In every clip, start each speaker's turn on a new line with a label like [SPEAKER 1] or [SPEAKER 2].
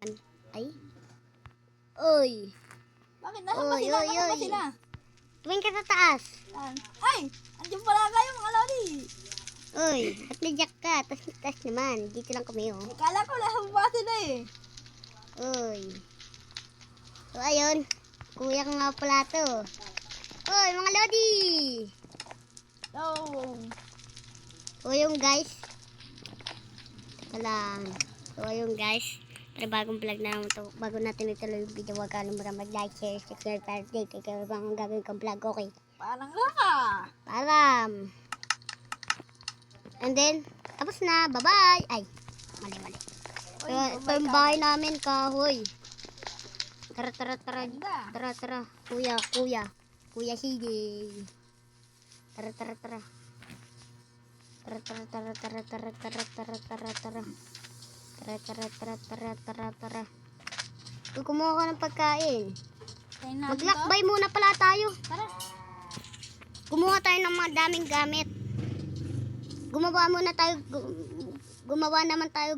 [SPEAKER 1] Ay. Oy.
[SPEAKER 2] Bakit? Nasaan ba sila? Nasaan ba sila?
[SPEAKER 1] Tumingin ka sa taas.
[SPEAKER 2] Ay! Andiyan pala kayo mga lodi.
[SPEAKER 1] Oy, ba't nadyak ka? Tas naman. Dito lang kami, oh.
[SPEAKER 2] Kala ko nasa baba sila eh.
[SPEAKER 1] Oy. So, ayun. Kuya ko nga pala to. Oy, mga lodi.
[SPEAKER 2] So,
[SPEAKER 1] So, yung guys. Teka lang. So, ayun guys. Pero bagong vlog na naman to. Bago natin ituloy yung video, huwag ka naman mag-like, share, subscribe, para update. Kaya bang gagawin kong vlog, okay?
[SPEAKER 2] parang laka.
[SPEAKER 1] Param. And then, tapos na. Bye-bye. Ay, mali. Ito yung bahay namin, kahoy. Tara. Kuya, sige. Tara. Tara. Uy, kumuha ka ng pagkain. Maglakbay muna pala tayo.
[SPEAKER 2] Tara.
[SPEAKER 1] Kumuha tayo ng mga daming gamit. Gumawa naman tayo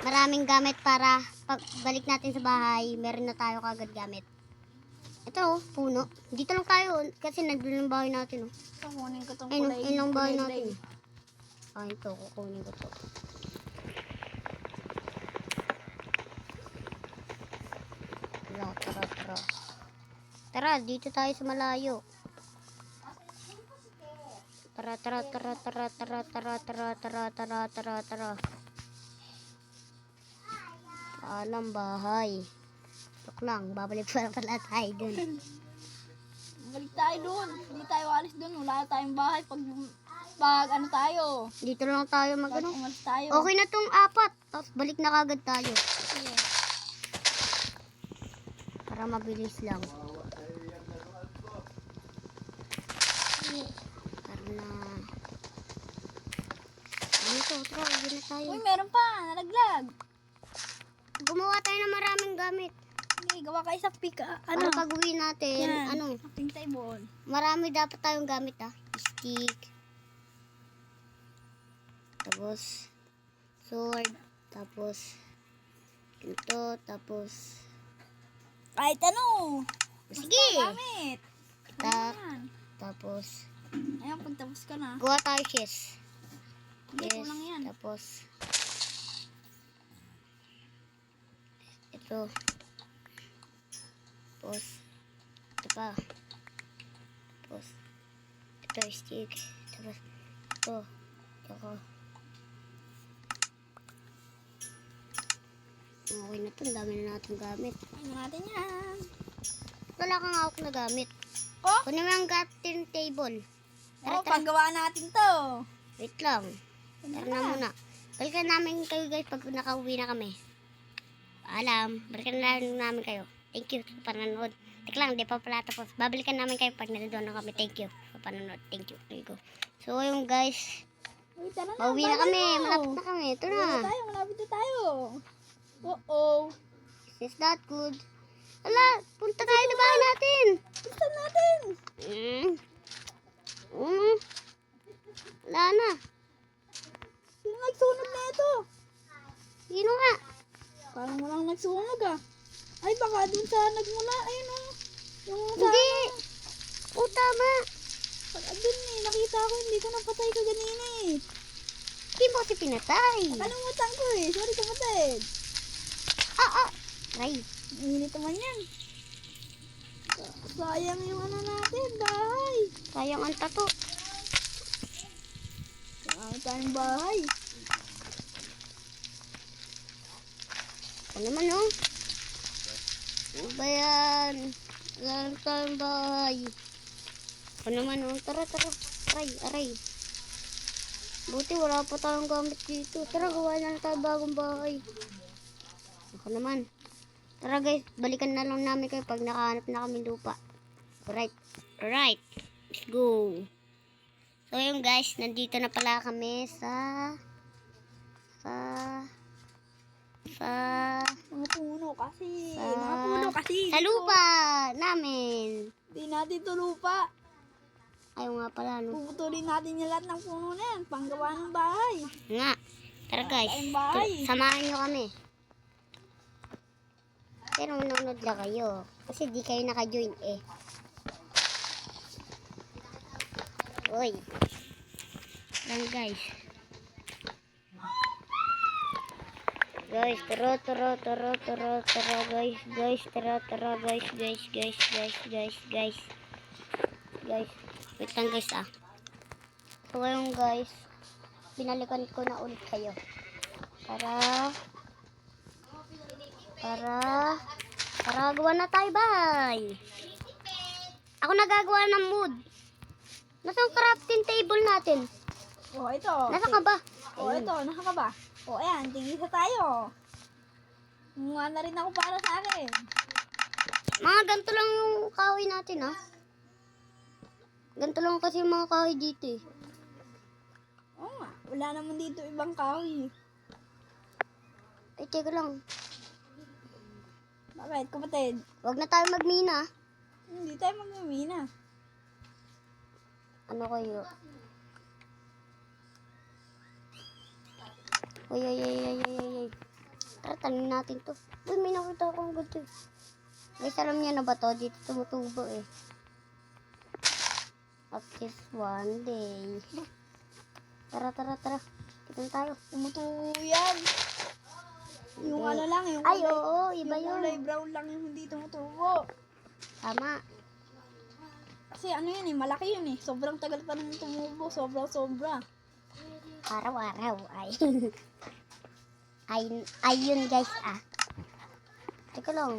[SPEAKER 1] maraming gamit para pagbalik natin sa bahay, meron na tayo kagad gamit. Ito, puno. Dito lang tayo kasi nandun yung bahay natin.
[SPEAKER 2] Kukunin ko tong
[SPEAKER 1] Ayun,
[SPEAKER 2] kulay.
[SPEAKER 1] ayun lang bahay
[SPEAKER 2] kulay.
[SPEAKER 1] natin. Ito, kukunin ko to. Tara. Tara, dito tayo sa malayo. Tara. Alam bahay. Tok lang, babalik pala tayo dun.
[SPEAKER 2] Balik tayo doon. Hindi tayo alis doon. Wala tayong bahay pag ano tayo.
[SPEAKER 1] Dito lang tayo
[SPEAKER 2] Pag umalis tayo.
[SPEAKER 1] Okay na tong 4. Tapos balik na kagad tayo.
[SPEAKER 2] Sige.
[SPEAKER 1] Para mabilis lang. Tara na. Tara, uwi na tayo.
[SPEAKER 2] Uy, meron pa. Nalaglag.
[SPEAKER 1] Gumawa tayo ng maraming gamit.
[SPEAKER 2] Sige, gawa kayo sa pika.
[SPEAKER 1] Para pag uwi natin,
[SPEAKER 2] Yan. Ating table.
[SPEAKER 1] marami dapat tayong gamit Stick. Tapos, sword. Tapos, ganito. Tapos,
[SPEAKER 2] Kahit ano.
[SPEAKER 1] sige.
[SPEAKER 2] Gamit. Ayan.
[SPEAKER 1] Tapos,
[SPEAKER 2] Ayan, pag tapos ka na.
[SPEAKER 1] gawa tayo chest.
[SPEAKER 2] Hindi, kulang yan.
[SPEAKER 1] Tapos, ito. Tapos, ito pa. Tapos, ito stick. Tapos, ito. Okay na ito. Ang dami na natin gamit.
[SPEAKER 2] Ano natin yan?
[SPEAKER 1] Wala kang hawak na gamit.
[SPEAKER 2] Oh?
[SPEAKER 1] Kunin mo yung crafting table.
[SPEAKER 2] Oo, paggawa natin to.
[SPEAKER 1] Wait lang. Tara na muna. Balikan namin kayo guys pag nakauwi na kami. Paalam. Balikan na namin kayo. Thank you sa panonood. Teka lang, di pa pala tapos. Babalikan namin kayo pag nandun na kami. Thank you sa panonood. Thank you. There you go. So, yung guys,
[SPEAKER 2] Uy, tara na.
[SPEAKER 1] pauwi na kami.
[SPEAKER 2] bye-bye
[SPEAKER 1] Malapit na kami. Ito na.
[SPEAKER 2] Malapit na tayo. Oo.
[SPEAKER 1] Is that good? Ala, punta tayo sa bahay natin.
[SPEAKER 2] Gusto natin.
[SPEAKER 1] Wala na.
[SPEAKER 2] Sino nagsunog na ito?
[SPEAKER 1] Sino nga?
[SPEAKER 2] Parang walang nagsunog ah. Ay, baka dun sa nagmula. Ayun o. Yung sa...
[SPEAKER 1] Hindi. O, tama.
[SPEAKER 2] Dun eh. Nakita ko. Hindi ko napatay ka ganina eh.
[SPEAKER 1] Hindi mo kasi pinatay.
[SPEAKER 2] Nakalimutan ko eh. Sorry kapatid.
[SPEAKER 1] Try.
[SPEAKER 2] Init naman yan. Sayang yung ano natin. Bahay.
[SPEAKER 1] Sayang ang tato.
[SPEAKER 2] Sayang tayong bahay.
[SPEAKER 1] Ano naman oh? Ano ba yan? Wala lang tayong bahay. Ano naman oh? Tara. Aray. Buti wala pa tayong gamit dito. Tara, gawa na tayo bagong bahay. Ako naman. Tara guys, balikan na lang namin kayo pag nakahanap na kami lupa. Alright. Let's go. So yun guys, nandito na pala kami sa
[SPEAKER 2] Mga puno kasi.
[SPEAKER 1] sa lupa namin.
[SPEAKER 2] Hindi natin ito lupa.
[SPEAKER 1] Ayaw nga pala, no?
[SPEAKER 2] Puputulin natin yung lahat ng puno na yan. Panggawa ng bahay.
[SPEAKER 1] Nga. Tara guys,
[SPEAKER 2] Tayong bahay.
[SPEAKER 1] samahan nyo kami. Pero manonood lang kayo. Kasi di kayo naka-join eh. Uy. Yan guys. Guys, tara guys, tara guys. Guys, wait lang guys ah. So ngayon guys, binalikan ko na ulit kayo. Para gawa na tayo, bye! Ako nagagawa ng mood. Nasaan crafting table natin?
[SPEAKER 2] Oh, ito.
[SPEAKER 1] Nasa ka ba?
[SPEAKER 2] Oh, ito. Nasa ka ba? Oh, ayan. Tigisa tayo. Gumawa na rin ako para sa akin.
[SPEAKER 1] Mga ganito lang yung kahoy natin, ha? Ganito lang kasi yung mga kahoy dito, eh.
[SPEAKER 2] Oo nga. Wala naman dito ibang kahoy.
[SPEAKER 1] Ay, teka lang.
[SPEAKER 2] Bakit, kapatid?
[SPEAKER 1] Huwag na tayo magmina.
[SPEAKER 2] Hindi tayo magmamina.
[SPEAKER 1] Ano kayo? Uy. Tara, tanin natin to. Uy, may nakita akong ganito, eh. Guys, alam niya na ba to? Dito tumutubo, eh. At least one day. Tara. Kita tayo.
[SPEAKER 2] Tumutuyo yan. Yung ano lang, yung
[SPEAKER 1] Ay, oo, iba
[SPEAKER 2] yung
[SPEAKER 1] yun.
[SPEAKER 2] kulay brown lang yung hindi tumutubo.
[SPEAKER 1] Tama.
[SPEAKER 2] Kasi ano yan eh, malaki yun eh. Sobrang tagal pa nang tumubo. Sobra.
[SPEAKER 1] Araw-araw ay. ay yun guys ah. Teka lang.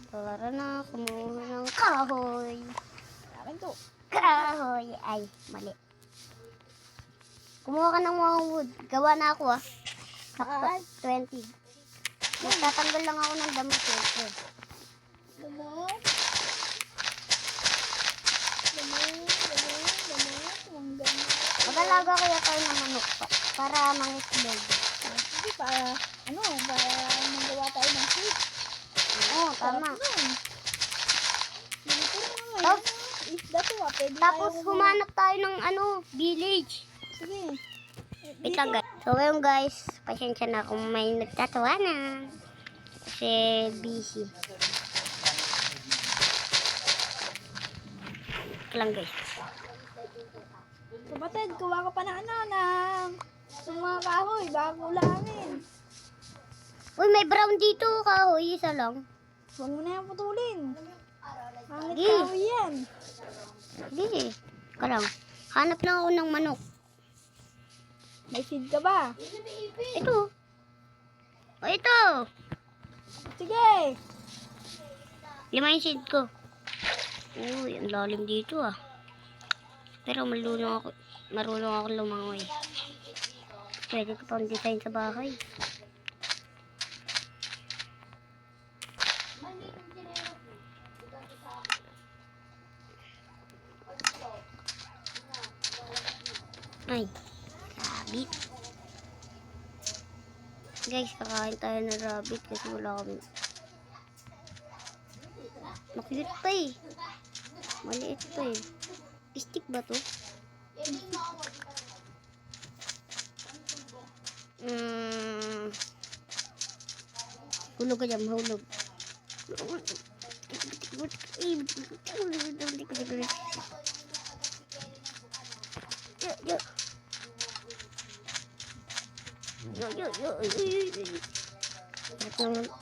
[SPEAKER 1] Tara na, kumuha ng kahoy.
[SPEAKER 2] Akin to.
[SPEAKER 1] Kahoy. Ay, mali. Kumuha ka ng mga wood. Gawa na ako ah.
[SPEAKER 2] Ay.
[SPEAKER 1] 20. Magtatanggal lang ako ng damit eh.
[SPEAKER 2] Gamot. Ang gamot.
[SPEAKER 1] Mag-alaga kaya tayo ng manok para mangitlog.
[SPEAKER 2] Hindi, para magawa tayo ng soup.
[SPEAKER 1] Oo, tama.
[SPEAKER 2] Tapos, isda to ah. Pwede
[SPEAKER 1] Tapos
[SPEAKER 2] tayo
[SPEAKER 1] humanap tayo ng village.
[SPEAKER 2] Sige.
[SPEAKER 1] Wait lang guys. So ngayon guys, pasensya na kung may nagtatawanan. Kasi busy. Wait lang guys.
[SPEAKER 2] Kapatid, kuha ka pa na ng mga kahoy bago ulamin.
[SPEAKER 1] Uy, may brown dito kahoy. Isa lang.
[SPEAKER 2] Huwag mo na yung putulin. Hangit
[SPEAKER 1] Sige.
[SPEAKER 2] kahoy yan.
[SPEAKER 1] Sige. Ka lang. Hanap lang ako ng manok.
[SPEAKER 2] May seed ka ba?
[SPEAKER 1] Ito. O ito.
[SPEAKER 2] Sige.
[SPEAKER 1] 5 yung seed ko. Uy, ang lalim dito ah. Pero marunong ako lumangoy. Pwede ko pang design sa bahay. Ay, rabbit. Guys, kakain tayo ng rabbit kasi wala kami. Makulit pa eh. Maliit pa eh. Stick ba to? Hulog ka dyan, hulog.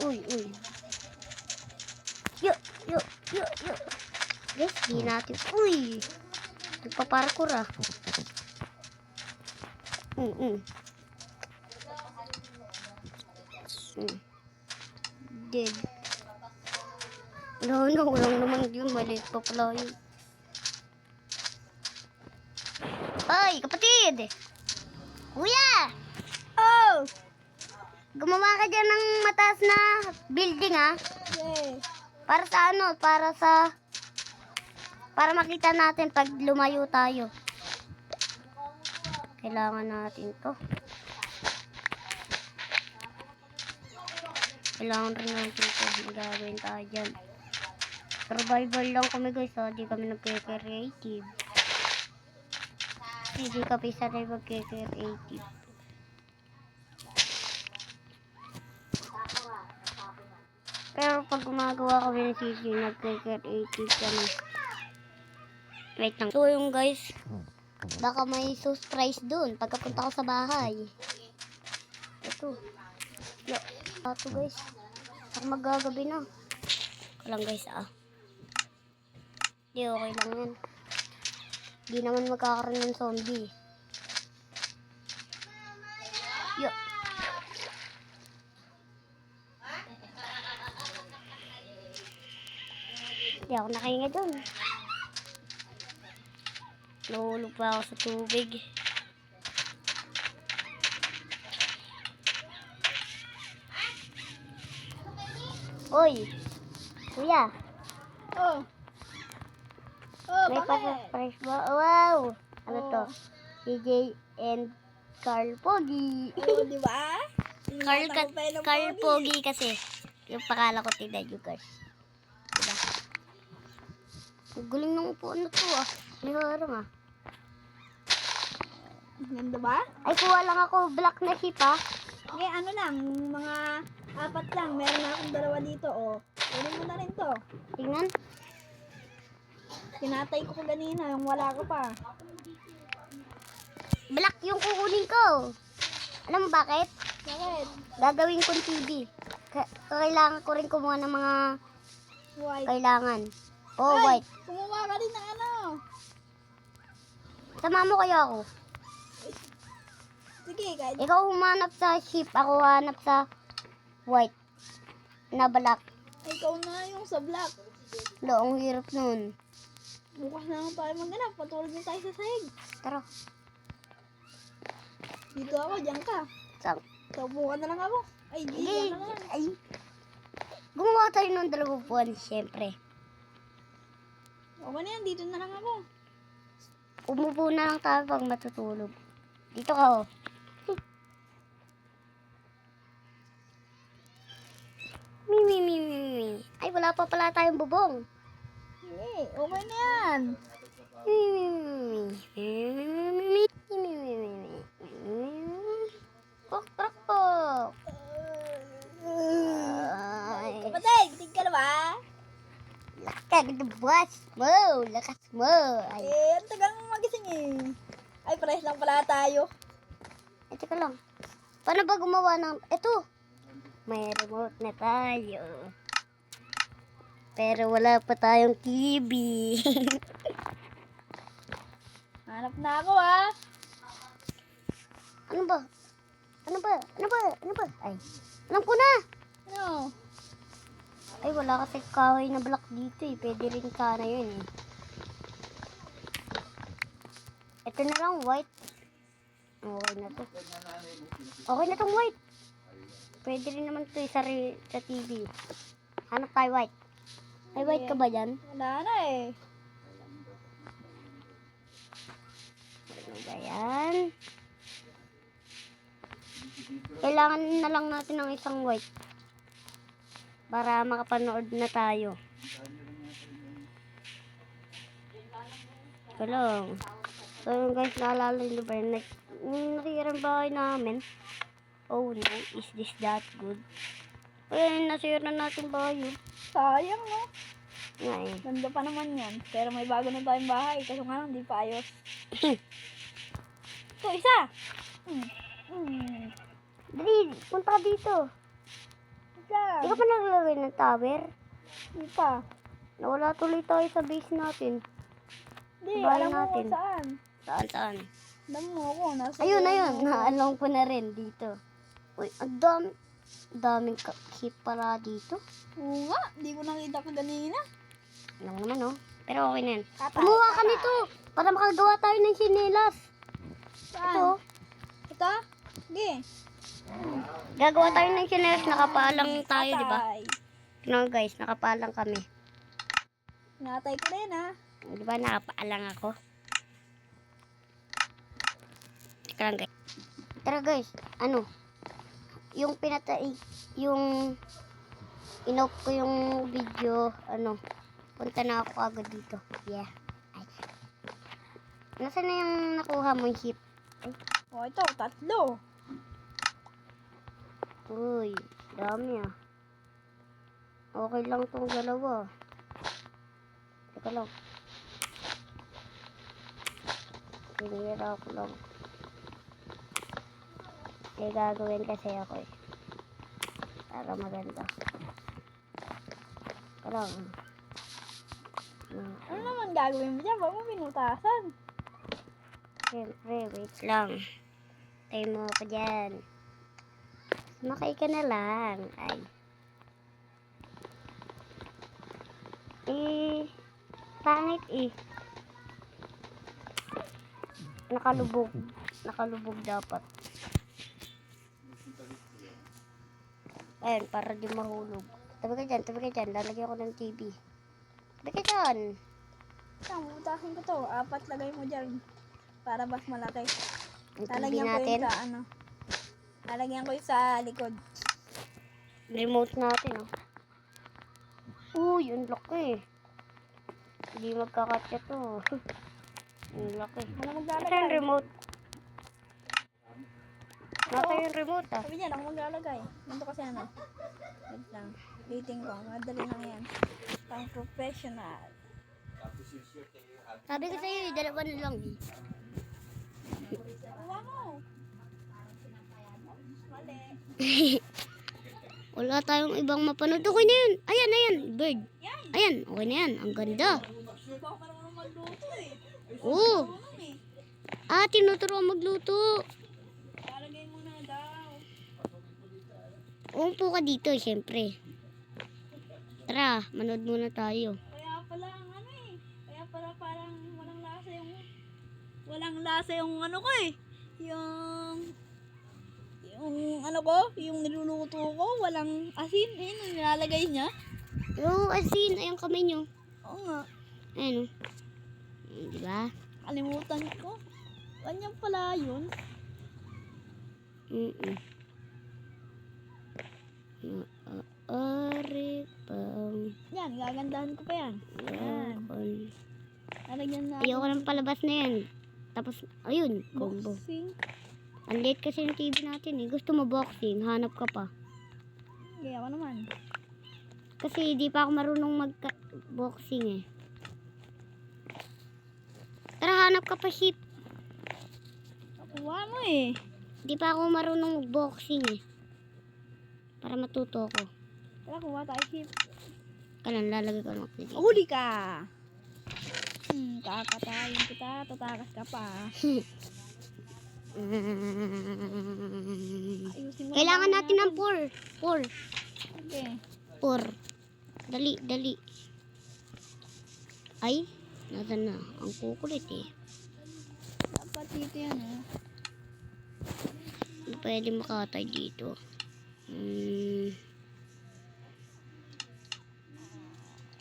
[SPEAKER 1] Uy. Yo. Guys, di natin. Uy. Nagpaparkour ah. Dead. Walang naman yun. Maliit pa pala yun. Ay, kapatid! Kuya!
[SPEAKER 2] Oh!
[SPEAKER 1] Gumawa ka dyan ng mataas na building ah.
[SPEAKER 2] Okay.
[SPEAKER 1] Para sa ano? Para makita natin pag lumayo tayo. Kailangan natin to. Kailangan rin natin to. Magagawin tayo dyan. Survival lang kami guys. Di kami nagke-creative. Hindi kami sanay magke-creative. kapag gumagawa kami ng sisi, nag-creative kami. Wait lang. So yung guys, baka may surprise dun pagkapunta ko sa bahay. Ito. Ito guys. Ako magagabi na. Ito lang guys Hindi, okay lang yan. Hindi naman magkakaroon ng zombie. Yo. Hindi ako nakahinga dun. Nahulog pa ako sa tubig. Oy! Kuya!
[SPEAKER 2] Oh. Oh,
[SPEAKER 1] May
[SPEAKER 2] bakit?
[SPEAKER 1] pa-surprise ba? Wow! Ano
[SPEAKER 2] Oh.
[SPEAKER 1] to? CJ and Carl Pogi.
[SPEAKER 2] Oh, di ba?
[SPEAKER 1] Carl Pogi kasi. Yung pakala ko, tignan nyo guys. Diba? Ang galing ng upuan na to May harang
[SPEAKER 2] Ganda ba?
[SPEAKER 1] Ay, kuha lang ako black na sheep
[SPEAKER 2] Okay, ano lang, mga 4 lang. Meron na akong 2 dito, oh. Kunin mo na rin to.
[SPEAKER 1] Tingnan.
[SPEAKER 2] Kinatay ko kanina, yung wala ko pa.
[SPEAKER 1] Black yung kukunin ko. Alam mo bakit?
[SPEAKER 2] Bakit?
[SPEAKER 1] Gagawin kong TV. Kailangan ko rin kumuha ng mga
[SPEAKER 2] White.
[SPEAKER 1] kailangan. Oh,
[SPEAKER 2] Ay,
[SPEAKER 1] white.
[SPEAKER 2] kumuha ka rin ng ano.
[SPEAKER 1] Sama mo kaya ako.
[SPEAKER 2] Sige, kahit
[SPEAKER 1] Ikaw humanap sa sheep, ako hanap sa white na black.
[SPEAKER 2] ikaw na yung sa black.
[SPEAKER 1] Ang hirap nun.
[SPEAKER 2] Bukas na lang tayo maghanap. Patulog na tayo sa sahig.
[SPEAKER 1] Tara.
[SPEAKER 2] Dito ako, diyan ka.
[SPEAKER 1] Saan?
[SPEAKER 2] Taupo ka na lang ako. Ay, di,
[SPEAKER 1] Hindi.
[SPEAKER 2] yan na lang.
[SPEAKER 1] Ay. Gumawa tayo ng 2 buwan, syempre.
[SPEAKER 2] Okay na yan, dito na lang ako.
[SPEAKER 1] Umupo na lang tayo pag matutulog. Dito ka Mi. Ay, wala pa pala tayong bubong.
[SPEAKER 2] Hindi, okay na yan.
[SPEAKER 1] Pok. Ay,
[SPEAKER 2] Kapatid, tig ka na ba?
[SPEAKER 1] lakas ng buwas mo. Lakas mo. Ay,
[SPEAKER 2] Ang tagal mo magising eh. Ay, pares lang pala tayo.
[SPEAKER 1] teka lang. Paano ba gumawa ng... Ito. May remote na tayo. Pero wala pa tayong TV.
[SPEAKER 2] Hanap na ako
[SPEAKER 1] Ano ba? Ay, alam ko na.
[SPEAKER 2] Ano?
[SPEAKER 1] Ay, wala kasi kahoy na block dito Pwede rin sana yun Ito na lang, white. Okay na to. Okay na tong white. Pwede rin naman to sa TV. Hanap tayo white. May white ka ba dyan?
[SPEAKER 2] Wala na eh.
[SPEAKER 1] Ano ba yan? Kailangan na lang natin ng isang white. Para makapanood na tayo. Ito lang. So yun guys, naalala nyo ba yun? Nakirang bahay namin. Oh no, is this that good? Ayun, nasira na natin bahay yun.
[SPEAKER 2] Sayang no?
[SPEAKER 1] Nga
[SPEAKER 2] Ganda pa naman yan. Pero may bago na tayong bahay. Kaso nga lang, di pa ayos. Ito, isa!
[SPEAKER 1] Dali, punta ka dito.
[SPEAKER 2] Isa!
[SPEAKER 1] Di ka pa naglalagay ng tower?
[SPEAKER 2] Di pa.
[SPEAKER 1] Nawala tuloy tayo sa base natin.
[SPEAKER 2] Di,
[SPEAKER 1] Bahay
[SPEAKER 2] alam mo
[SPEAKER 1] natin.
[SPEAKER 2] kung saan.
[SPEAKER 1] Saan?
[SPEAKER 2] Alam mo ako. Nasa
[SPEAKER 1] Ayun.
[SPEAKER 2] ako.
[SPEAKER 1] Naalong ko na rin dito. Uy, ang daming keep pala dito.
[SPEAKER 2] Oo nga, di ko nakita ko kanina.
[SPEAKER 1] Lang naman Pero okay na yan.
[SPEAKER 2] Tatay,
[SPEAKER 1] Kumuha ka
[SPEAKER 2] tatay.
[SPEAKER 1] nito para makagawa tayo ng sinelas.
[SPEAKER 2] Saan?
[SPEAKER 1] Ito.
[SPEAKER 2] Ito? Sige.
[SPEAKER 1] Gagawa tayo ng sinelas. Nakapalang tayo, di ba?
[SPEAKER 2] Tatay.
[SPEAKER 1] No guys, nakapalang kami.
[SPEAKER 2] Natay ko rin
[SPEAKER 1] Di ba nakapaalang ako? Teka lang guys. Tara guys, yung inop ko yung video, punta na ako agad dito. Yeah. Ay. Nasaan na yung nakuha mong ship?
[SPEAKER 2] Oh, ito, 3.
[SPEAKER 1] Uy, dami Okay lang tong dalawa. Teka lang. Sinira ko lang. May gagawin kasi ako eh. Para maganda. Teka lang.
[SPEAKER 2] Ano naman gagawin mo dyan? Ba't mo pinutasan?
[SPEAKER 1] Siyempre, wait lang. Tayo mo ako dyan. Sumakay ka na lang. Ay. Pangit eh. Nakalubog. Nakalubog dapat. Ayan, para di mahulog. Tabi ka dyan, tabi ka dyan. Lalagyan ko ng TV. Tabi ka dyan.
[SPEAKER 2] Putasin ko to. 4 lagay mo dyan. Para mas malaki.
[SPEAKER 1] Ang TV
[SPEAKER 2] Lalagyan ko
[SPEAKER 1] natin.
[SPEAKER 2] yun sa ano. Lalagyan ko yun sa likod.
[SPEAKER 1] Remote natin, oh. Uy, ang laki. Hindi magkakatya to. Ang laki.
[SPEAKER 2] Ano
[SPEAKER 1] Ito
[SPEAKER 2] maglalagay?
[SPEAKER 1] yung remote. Nasa yung remote, ah.
[SPEAKER 2] Sabi dyan, ako maglalagay. Ganito kasi ano. Wait lang. Dating ko. Madali lang yan. Pang professional.
[SPEAKER 1] Sabi ko sa'yo, dalawa na lang.
[SPEAKER 2] Uwa mo. Mali.
[SPEAKER 1] Wala tayong ibang mapanood. Okay na yun. Ayan, ayan. Bird. Ayan, okay na yan. Ang ganda.
[SPEAKER 2] Baka pa naman magluto eh.
[SPEAKER 1] Oo.
[SPEAKER 2] Tulong eh.
[SPEAKER 1] Tinuturo magluto.
[SPEAKER 2] Lalagay mo na daw.
[SPEAKER 1] Umupo ka dito, syempre. Tara, manood muna tayo.
[SPEAKER 2] Kaya pala ang ano eh. Kaya pala parang walang lasa yung ano ko eh. Yung ano ko, yung niluluto ko, walang asin eh, nung nilalagay niya.
[SPEAKER 1] Yung asin, ayang kamay nyo.
[SPEAKER 2] Oo nga,
[SPEAKER 1] Ayan, oh. Diba?
[SPEAKER 2] kalimutan ko. Ganyan pala yun.
[SPEAKER 1] Maaari pang
[SPEAKER 2] Yan, gagandahan ko pa yan. Yan.
[SPEAKER 1] yakon.
[SPEAKER 2] Lalagyan na
[SPEAKER 1] Ayoko ng palabas na yan. Tapos, ayun, combo.
[SPEAKER 2] boxing.
[SPEAKER 1] Ang late kasi yung TV natin eh. Gusto mo boxing, hanap ka pa.
[SPEAKER 2] Kaya ako naman.
[SPEAKER 1] Kasi di pa ako marunong mag-boxing eh. Tara, hanap ka pa, ship.
[SPEAKER 2] Nakuha mo eh.
[SPEAKER 1] Di pa ako marunong mag-boxing eh. Para matuto ako.
[SPEAKER 2] Tara, kuha tayo chip.
[SPEAKER 1] Kailan lalagay ko ng dito.
[SPEAKER 2] Huli ka! Kakatayin kita, tatakas ka pa. Ayusin mo
[SPEAKER 1] Kailangan
[SPEAKER 2] na
[SPEAKER 1] natin ng 4.
[SPEAKER 2] Okay.
[SPEAKER 1] 4. Dali, dali. Ay, nasa na. Ang kukulit eh.
[SPEAKER 2] Dapat dito yan eh.
[SPEAKER 1] Hindi pwede makatay dito.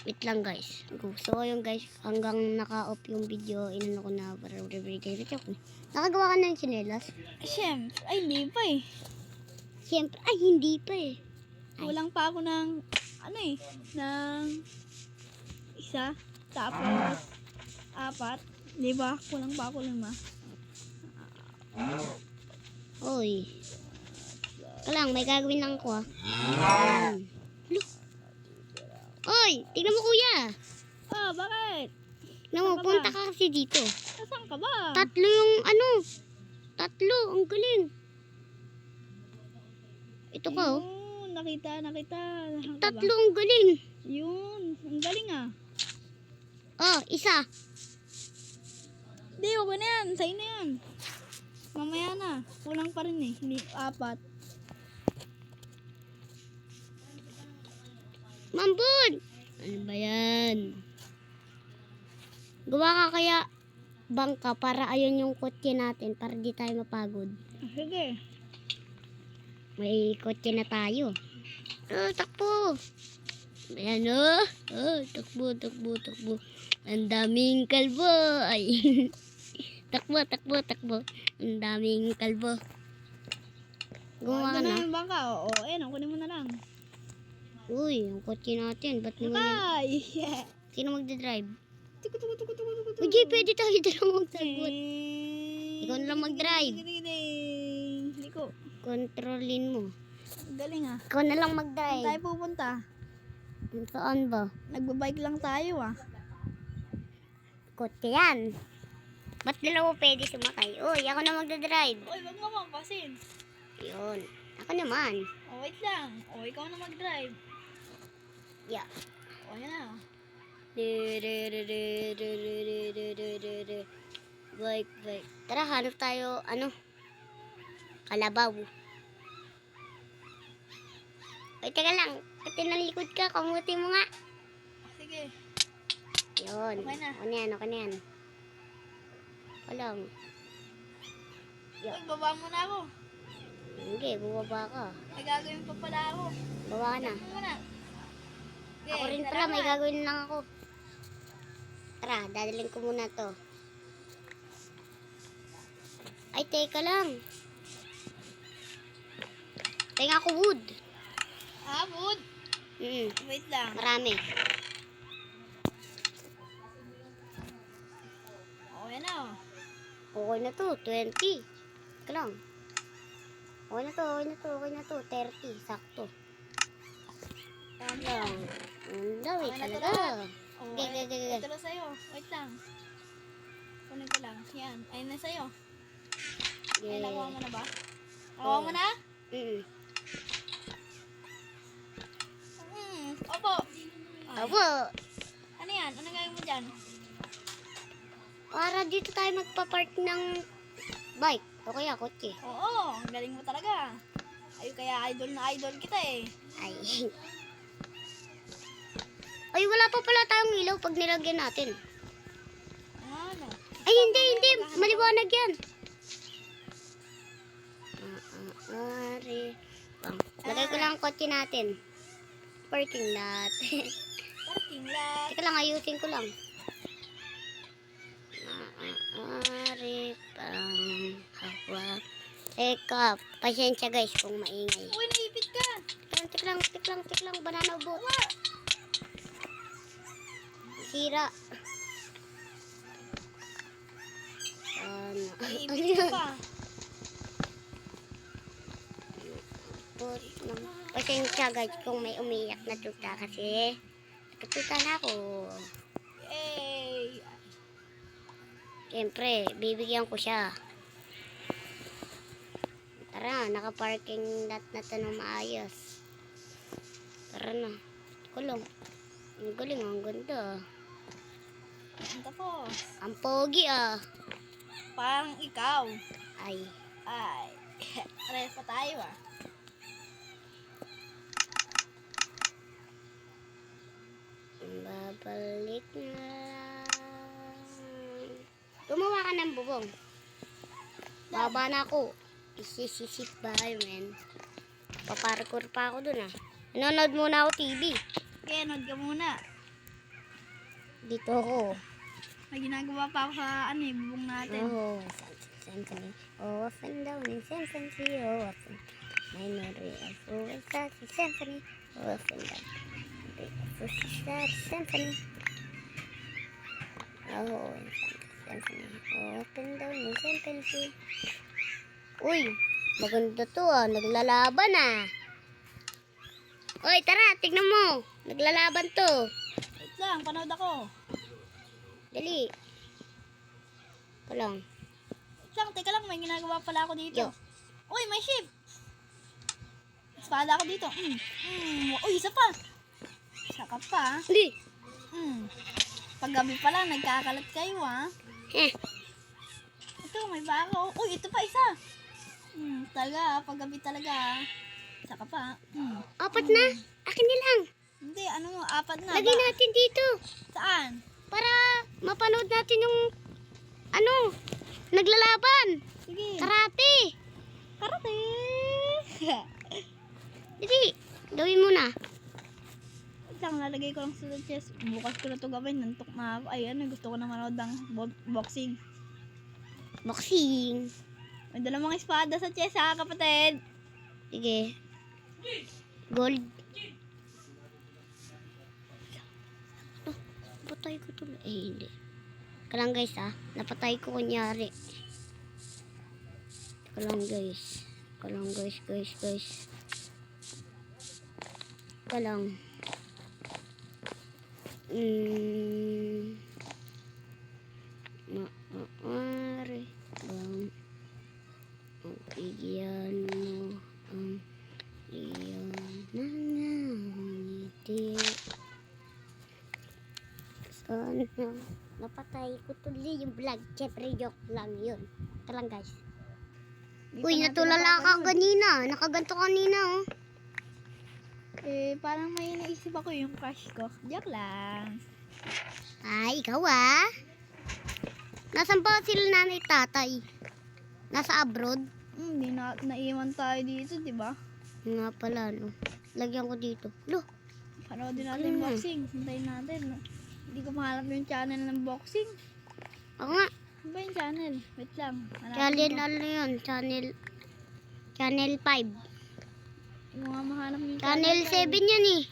[SPEAKER 1] Wait lang guys. So yung guys, hanggang naka-off yung video, inano ko na para nakagawa ka na yung chinelas?
[SPEAKER 2] Siyempre, ay hindi pa eh.
[SPEAKER 1] Siyempre, ay hindi pa eh.
[SPEAKER 2] Kulang pa ako ng, ano eh, ng isa, tapos 4. Diba? Kulang pa ako 5.
[SPEAKER 1] Oy. Lang, may gagawin lang ako ah. Look. Oy, tingnan mo kuya.
[SPEAKER 2] Ah, bakit?
[SPEAKER 1] Tingnan mo,
[SPEAKER 2] Saan ka
[SPEAKER 1] punta
[SPEAKER 2] ba?
[SPEAKER 1] ka kasi dito.
[SPEAKER 2] Nasaan ka ba?
[SPEAKER 1] 3 yung ano. 3, ang galing. Ito ka oh.
[SPEAKER 2] Yun, nakita. Nasaan
[SPEAKER 1] 3,
[SPEAKER 2] ka ba?
[SPEAKER 1] ang galing.
[SPEAKER 2] Yun, ang galing ah.
[SPEAKER 1] Oh, isa.
[SPEAKER 2] Hindi, wag na yan. Sa'yo na yan. Mamaya na. Kulang pa rin eh. Hindi, 4.
[SPEAKER 1] Mambun! Ano ba yan? Gawa ka kaya bangka para ayun yung kotse natin para di tayo mapagod.
[SPEAKER 2] Sige.
[SPEAKER 1] May kotse na tayo. Takbo! Ayan oh. Takbo. Ang daming kalbo. Ay. Takbo. Ang daming kalbo. Gumawa ka na.
[SPEAKER 2] Yung bangka. Oo, kunin mo na lang.
[SPEAKER 1] Uy, yung kotse natin. Ba't mo
[SPEAKER 2] Bye! Yeah.
[SPEAKER 1] Sino magdadrive?
[SPEAKER 2] Tuku.
[SPEAKER 1] Hindi, pwede tayo dalawa magsagot. Ikaw na lang mag-drive.
[SPEAKER 2] Hindi ko.
[SPEAKER 1] Kontrolin mo.
[SPEAKER 2] Galing ah.
[SPEAKER 1] Ikaw na lang
[SPEAKER 2] Saan
[SPEAKER 1] mag-drive.
[SPEAKER 2] tayo pupunta?
[SPEAKER 1] Saan ba?
[SPEAKER 2] Nagbabike lang tayo ah.
[SPEAKER 1] Kotse yan. Ba't dalawa pwede sumakay? Uy, ako na magdadrive.
[SPEAKER 2] Uy, wag mo mampasin.
[SPEAKER 1] Yun. Ako naman.
[SPEAKER 2] Oh, wait lang. Oh, ikaw na mag-drive.
[SPEAKER 1] Yeah.
[SPEAKER 2] Oh, yan na.
[SPEAKER 1] Bike. Tara, hanap tayo, kalabaw. Ay, teka lang. Pati ng likod ka, kamuti mo nga.
[SPEAKER 2] Sige.
[SPEAKER 1] Yun.
[SPEAKER 2] Okay na.
[SPEAKER 1] Okay na yan. Walang.
[SPEAKER 2] Uy, baba mo na ako.
[SPEAKER 1] Hindi, bubaba ka.
[SPEAKER 2] May gagawin pa pala ako.
[SPEAKER 1] Baba ka na.
[SPEAKER 2] Tignan mo muna. Okay,
[SPEAKER 1] Ako rin
[SPEAKER 2] tara
[SPEAKER 1] pala, may
[SPEAKER 2] na.
[SPEAKER 1] gagawin lang ako. Tara, dadalhin ko muna to. Ay, teka lang. Tenga ko wood.
[SPEAKER 2] Ah, wood. Wait lang.
[SPEAKER 1] Marami.
[SPEAKER 2] Okay na oh.
[SPEAKER 1] Okay na to, 20. Teka lang. Okay na to. 30, sakto.
[SPEAKER 2] Tama.
[SPEAKER 1] Lang. Ang dami
[SPEAKER 2] Okay na to
[SPEAKER 1] talaga.
[SPEAKER 2] lahat. Oh,
[SPEAKER 1] Gagagagag.
[SPEAKER 2] ito na sa'yo. Wait lang. Kunin ko lang. Yan. Ayun na sa'yo. Ay, nakuha mo na ba? Nakuha mo na? Opo. Ay.
[SPEAKER 1] Opo.
[SPEAKER 2] Ano yan? Ano gagawin mo dyan?
[SPEAKER 1] Para dito tayo magpa-park ng bike. O kaya kotse.
[SPEAKER 2] Oo, ang galing mo talaga. Ay, kaya idol na idol kita eh.
[SPEAKER 1] Ay. Ay, wala pa pala tayong ilaw pag nilagyan natin.
[SPEAKER 2] Ano?
[SPEAKER 1] Ay, hindi. Maliwanag yan. Lagay ko lang ang kotse natin. Parking lot.
[SPEAKER 2] Parking lot.
[SPEAKER 1] Teka lang, ayusin ko lang. Hawa. Teka, pasensya guys kung maingay.
[SPEAKER 2] Uy, naipit ka.
[SPEAKER 1] Tik lang, banana boat. Sira.
[SPEAKER 2] Naipit ka pa.
[SPEAKER 1] Pasensya guys kung may umiyak na tuta kasi natututa na ako.
[SPEAKER 2] Yay!
[SPEAKER 1] Siyempre, bibigyan ko siya. Tara, naka-parking lot na to ng maayos. Tara na. Kulong. Ang galing, ang ganda.
[SPEAKER 2] Ang tapos.
[SPEAKER 1] Ang pogi ah.
[SPEAKER 2] Parang ikaw.
[SPEAKER 1] Ay.
[SPEAKER 2] Ay. Pares pa tayo ah.
[SPEAKER 1] Babalik na lang. Gumawa ka ng bubong. Baba na ako. Isisisip ba yun, men? Paparkour pa ako dun ah. Nanonood muna ako TV.
[SPEAKER 2] Kaya, nod ka muna.
[SPEAKER 1] Dito ako.
[SPEAKER 2] May ginagawa pa ako sa bubong natin.
[SPEAKER 1] Oh, symphony. Oh, up and down in symphony. Oh, up and minor. Oh, it's a symphony. Oh, up and down. Symphony. Oh, symphony. Oh, up and down in symphony. Uy, maganda to ah. Naglalaban ah. Uy, tara, tignan mo. Naglalaban to.
[SPEAKER 2] Wait lang, panood ako.
[SPEAKER 1] Dali. Palang.
[SPEAKER 2] Wait lang, teka lang, may ginagawa pala ako dito.
[SPEAKER 1] Yo.
[SPEAKER 2] Uy, may ship! Espada ako dito. Uy, isa pa. Isa ka pa.
[SPEAKER 1] Hindi.
[SPEAKER 2] Paggabi pala, nagkakalat kayo ah. Ito, may bako. Uy, ito pa isa. Talaga, paggabi talaga. Isa ka pa.
[SPEAKER 1] Apat na. Akin na lang.
[SPEAKER 2] Hindi, ano, apat na.
[SPEAKER 1] Lagay natin dito.
[SPEAKER 2] Saan?
[SPEAKER 1] Para mapanood natin yung naglalaban.
[SPEAKER 2] Sige.
[SPEAKER 1] Karate.
[SPEAKER 2] Karate.
[SPEAKER 1] Dili. Gawin mo na.
[SPEAKER 2] Isang lalagay ko lang sa chest. Bukas ko na ito gawin. Nantok na ako. Ay, gusto ko na manood ng boxing.
[SPEAKER 1] Boxing.
[SPEAKER 2] May dalamang espada sa chest ha, kapatid.
[SPEAKER 1] Sige. Gold. Napatay ko tuloy. Hindi. Kalang guys ah. Napatay ko kunyari. Kalang guys. Kalang. Maaari bang bigyan mo ang iyong mga ngiti? Sana napatay ko tuloy yung vlog. Siyempre joke lang yun. Ito lang guys.
[SPEAKER 2] Di
[SPEAKER 1] Uy,
[SPEAKER 2] pa natin
[SPEAKER 1] natulala ka
[SPEAKER 2] napapanood.
[SPEAKER 1] kanina. Nakaganto kanina oh.
[SPEAKER 2] Eh, parang may naisip ako yung crush ko. Joke lang.
[SPEAKER 1] Ay, ikaw ah. Nasaan pa sila nanay tatay? Nasa abroad?
[SPEAKER 2] Hindi na naiwan tayo dito, di ba?
[SPEAKER 1] Nga pala no. Lagyan ko dito. Lo,
[SPEAKER 2] Panoodin natin boxing. Hintayin natin. No? Hindi ko mahanap yung channel ng boxing.
[SPEAKER 1] ako nga.
[SPEAKER 2] Ano ba yung channel? Wait lang. Hanapin
[SPEAKER 1] Channel
[SPEAKER 2] ko.
[SPEAKER 1] ano yun? Channel 5.
[SPEAKER 2] Hindi ko nga mahanap yung
[SPEAKER 1] Channel 7 yan eh.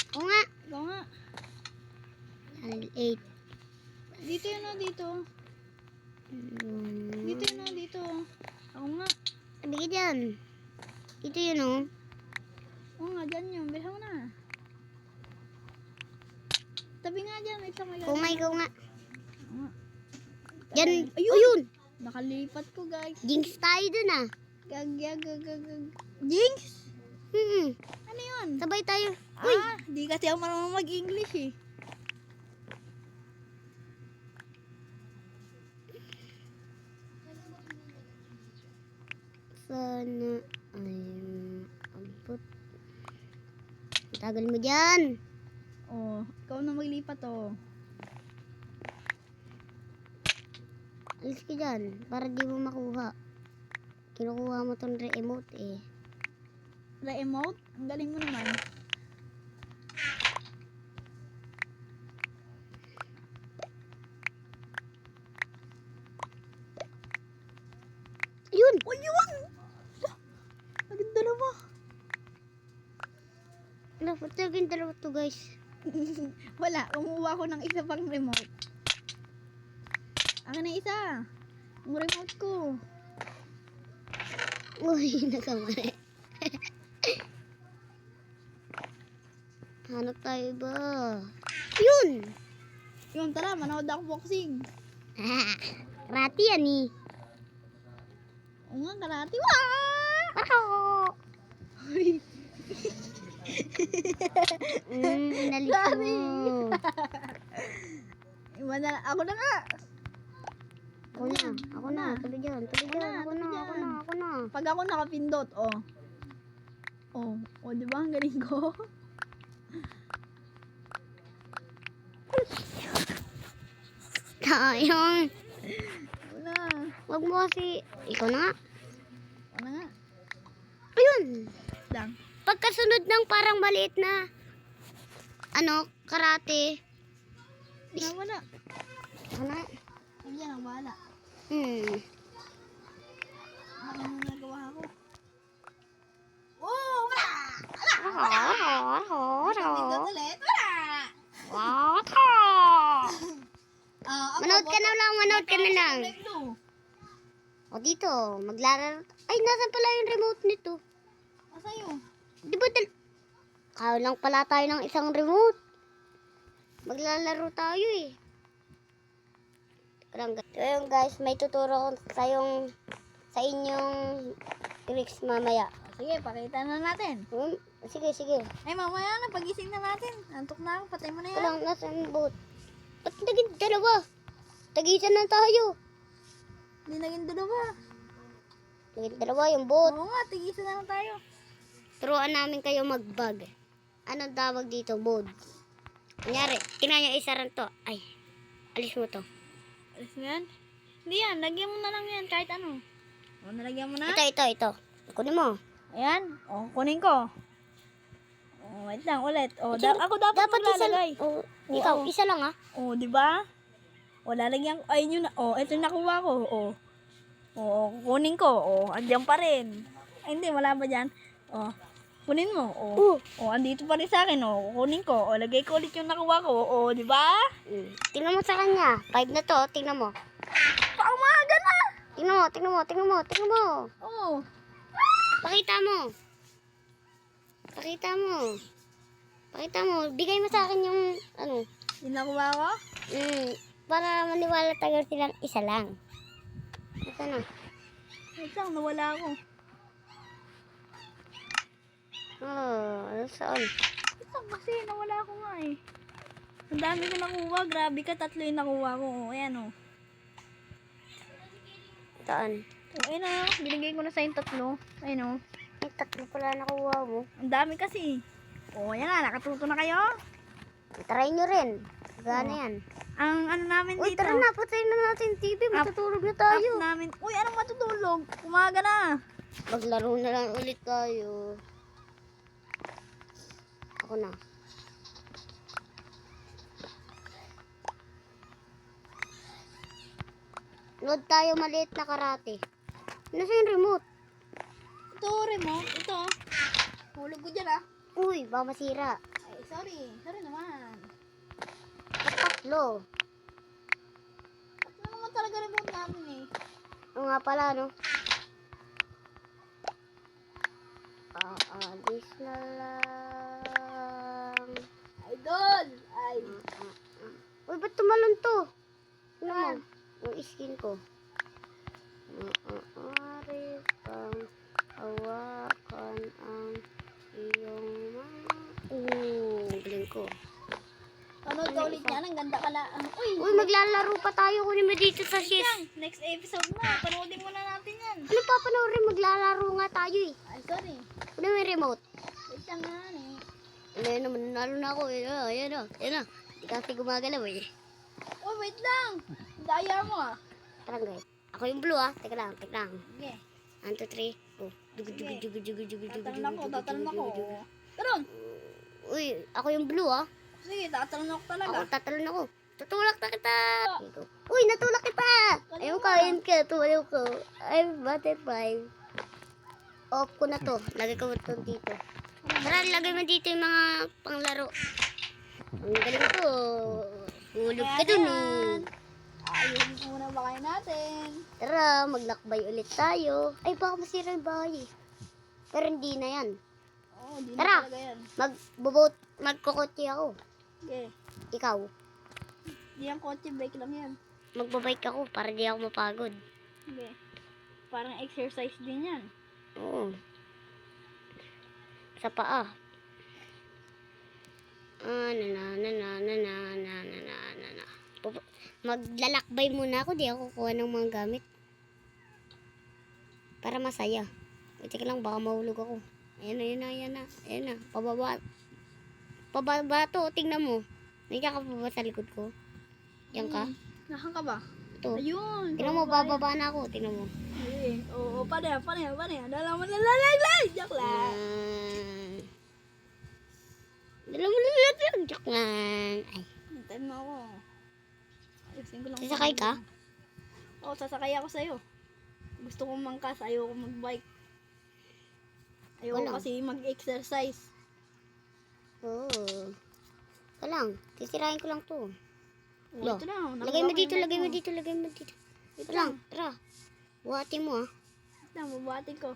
[SPEAKER 1] Ako nga.
[SPEAKER 2] Ikaw nga.
[SPEAKER 1] Channel 8.
[SPEAKER 2] Dito yun o, dito. Dito yun o, dito. Ako nga.
[SPEAKER 1] Sabi ka dyan. Ito yun oh.
[SPEAKER 2] Oo nga, dyan yun. Bilhan mo na. Tabi nga dyan. Wait lang.
[SPEAKER 1] Kung nga, ikaw nga.
[SPEAKER 2] Oo nga.
[SPEAKER 1] Dyan.
[SPEAKER 2] Ayun!
[SPEAKER 1] Ayun.
[SPEAKER 2] Nakalipat ko, guys.
[SPEAKER 1] Jinx tayo dun ah.
[SPEAKER 2] Jinx?
[SPEAKER 1] Hmm.
[SPEAKER 2] Ano yun?
[SPEAKER 1] Sabay tayo.
[SPEAKER 2] Ah, di kasi ako marunong mag-English eh.
[SPEAKER 1] Sana ay maabot. Tagal mo dyan.
[SPEAKER 2] Oh, ikaw na maglipat oh.
[SPEAKER 1] Alis ka dyan. Para di mo makuha. Kinukuha mo tong remote eh.
[SPEAKER 2] Re-emote? Ang galing mo naman.
[SPEAKER 1] Ayun!
[SPEAKER 2] Oh, yun! Naging dalawa.
[SPEAKER 1] Dapat naging dalawa to guys.
[SPEAKER 2] Wala, kumuha ko ng isa pang remote. Akin na isa. Ang remote ko.
[SPEAKER 1] Uy, nakamali. Hanap tayo ba? Yun!
[SPEAKER 2] Yun, tara, manood ako boxing.
[SPEAKER 1] Ah, rati yan eh.
[SPEAKER 2] Oo nga, karate. Wah!
[SPEAKER 1] Ako!
[SPEAKER 2] Uy,
[SPEAKER 1] Inalis
[SPEAKER 2] Sorry.
[SPEAKER 1] mo.
[SPEAKER 2] iba na, ako na nga.
[SPEAKER 1] Ako na. Tuloy dyan. Ako na.
[SPEAKER 2] Pag ako nakapindot, oh. Oh, di ba? Ang galing ko.
[SPEAKER 1] Ayun.
[SPEAKER 2] Ako na.
[SPEAKER 1] Wag mo kasi. Ikaw na nga.
[SPEAKER 2] Ako na nga.
[SPEAKER 1] Ayun.
[SPEAKER 2] Dang.
[SPEAKER 1] Pagkasunod ng parang maliit na karate.
[SPEAKER 2] Wala.
[SPEAKER 1] Ako na.
[SPEAKER 2] Hindi yan ang bahala. Ano nang nagawa ako? Oh, wala! Pindot ulit, wala!
[SPEAKER 1] Manood ka na lang. O dito, maglalaro. Ay, nasan pala yung remote nito?
[SPEAKER 2] Asa yun?
[SPEAKER 1] Di ba kaya lang pala tayo ng isang remote. Maglalaro tayo eh. So yun guys, may tuturo ko sa inyong tricks mamaya.
[SPEAKER 2] Sige, pakita na natin.
[SPEAKER 1] Sige.
[SPEAKER 2] Ay, mamaya na, pagising na natin. Antok na ako, patay mo na yan.
[SPEAKER 1] Walang nasan yung boat. Ba't naging dalawa? Tagisan na tayo.
[SPEAKER 2] Hindi naging dalawa.
[SPEAKER 1] Naging dalawa yung boat.
[SPEAKER 2] Oo nga, tigisan na lang tayo.
[SPEAKER 1] Turuan namin kayo mag-bug. Anong tawag dito? Mode. Kunyari, tingnan nyo isa rin to. Ay, alis mo to.
[SPEAKER 2] Alis mo yan? Hindi yan, lagyan mo na lang yan, kahit ano. O, nalagyan mo na?
[SPEAKER 1] Ito. Kunin mo.
[SPEAKER 2] Ayan, o, kunin ko. O, wait lang, ulit. O, ako dapat maglalagay.
[SPEAKER 1] Ikaw,
[SPEAKER 2] Oo.
[SPEAKER 1] isa lang ah.
[SPEAKER 2] O, di ba? O, lalagyan ko. Ayun yun na. O, ito yung nakuha ko. O, kunin ko. O, andyan pa rin. Ay, hindi, wala ba dyan? O, kunin mo. O, andito pa rin sa akin. O, kunin ko. O, lagay ko ulit yung nakuha ko. O, di ba?
[SPEAKER 1] Tingnan mo sa kanya. 5 na to, tingnan mo.
[SPEAKER 2] Paumaga na!
[SPEAKER 1] Tingnan mo.
[SPEAKER 2] O,
[SPEAKER 1] Pakita mo. Pakita mo. Bigay mo sa akin yung, ano,
[SPEAKER 2] Yung nakuha ko?
[SPEAKER 1] para maniwala tayo silang isa lang. Ito na.
[SPEAKER 2] Wait lang, nawala ako.
[SPEAKER 1] Ano saan?
[SPEAKER 2] Wait lang kasi, nawala ako nga eh. Ang dami ko nakuha. Grabe ka, 3 yung nakuha ko. Oh, ayan oh.
[SPEAKER 1] Saan?
[SPEAKER 2] Oh, ayun oh. Binigay ko na sa yung 3. Ayun oh.
[SPEAKER 1] Ay, 3 pala nakuha mo.
[SPEAKER 2] Ang dami kasi. Oh, ayan na. Nakatuto na kayo.
[SPEAKER 1] Try nyo rin. Gana yan.
[SPEAKER 2] Ang ano namin
[SPEAKER 1] Uy,
[SPEAKER 2] dito.
[SPEAKER 1] tara na. Patayin na natin yung TV. Matutulog na tayo.
[SPEAKER 2] App namin. Uy, anong matutulog? Umaga na.
[SPEAKER 1] Maglaro na lang ulit tayo. Ako na. Load tayo maliit na karate. Nasa yung remote?
[SPEAKER 2] Ito, remote. Ito. Hulog ko dyan ah.
[SPEAKER 1] Uy, baka masira.
[SPEAKER 2] Ay, sorry. Sorry naman.
[SPEAKER 1] Tatlo.
[SPEAKER 2] Ano naman talaga remote namin eh.
[SPEAKER 1] Oo nga pala, no? Aalis na lang.
[SPEAKER 2] Idol! Ay.
[SPEAKER 1] Uy, ba't tumalon to? Ano mo? Yung skin ko. Maaari pang hawakan ang iyong galing ko.
[SPEAKER 2] Panood ka ulit yan. Ang ganda ka lang.
[SPEAKER 1] Uy, maglalaro pa tayo. Kunin mo dito sa shift.
[SPEAKER 2] Next episode na. Panoodin muna natin yan.
[SPEAKER 1] Ano papanoorin? Maglalaro nga tayo eh.
[SPEAKER 2] Ay, sorry.
[SPEAKER 1] Kunin mo yung remote.
[SPEAKER 2] Wait lang nga eh.
[SPEAKER 1] Ayan na, mananalo na ako. Ayan na. Hindi kasi gumagalaw eh.
[SPEAKER 2] Uy, wait lang. Daya mo ah.
[SPEAKER 1] Tara guys. Ako yung blue ah. Teka lang.
[SPEAKER 2] Sige.
[SPEAKER 1] 1, 2, 3. Go.
[SPEAKER 2] Tatalon ako. Taron.
[SPEAKER 1] Uy, ako yung blue ah.
[SPEAKER 2] Sige, tatalon ako talaga.
[SPEAKER 1] Ako tatalon ako. Tutulak na kita. Uy, natulak kita. Ayaw ka, ayun ka. Tuwalaw ko. I'm butterfly. Off ko na to. Lagay ko ito dito. Tara, lagay mo dito yung mga panglaro. Ang galing ko. Hulog ka dun eh.
[SPEAKER 2] Ayusin muna ba kayo natin?
[SPEAKER 1] Tara, maglakbay ulit tayo. Ay, baka masira yung bahay eh. Pero hindi na yan.
[SPEAKER 2] Oo, di na
[SPEAKER 1] Tara.
[SPEAKER 2] talaga yan.
[SPEAKER 1] Magkukotse ako.
[SPEAKER 2] Sige.
[SPEAKER 1] Ikaw.
[SPEAKER 2] Di ang kotse, bike lang yan.
[SPEAKER 1] Magbabike ako para di ako mapagod.
[SPEAKER 2] Sige. Parang exercise din yan.
[SPEAKER 1] Oo. Sa paa. Maglalakbay muna ako, di ako kuha ng mga gamit. Para masaya. Wait lang, baka mahulog ako. Ayan na. Pababa to, tingnan mo. Nandiyan ka pa ba sa likod ko? Yan ka?
[SPEAKER 2] Nakan ka ba?
[SPEAKER 1] Ito.
[SPEAKER 2] Ayun.
[SPEAKER 1] Tingnan mo, bababa na ako. Tingnan mo.
[SPEAKER 2] Sige. Oo, paano yan? Dala mo na lalaglag. Joke lang.
[SPEAKER 1] Joke lang. Ay.
[SPEAKER 2] Hintayin mo ako. Ayusin ko lang.
[SPEAKER 1] Sasakay ka?
[SPEAKER 2] Oo, sasakay ako sa'yo. Gusto kong mangkas, ayoko mag-bike. Ayoko
[SPEAKER 1] Wala.
[SPEAKER 2] kasi mag-exercise.
[SPEAKER 1] Oo. Ito lang. Sisirain ko lang to.
[SPEAKER 2] Oo,
[SPEAKER 1] Lo.
[SPEAKER 2] ito lang.
[SPEAKER 1] Lagay mo dito.
[SPEAKER 2] Wait
[SPEAKER 1] Ito lang. Tara. Buhatin mo ah.
[SPEAKER 2] lang, babating ko.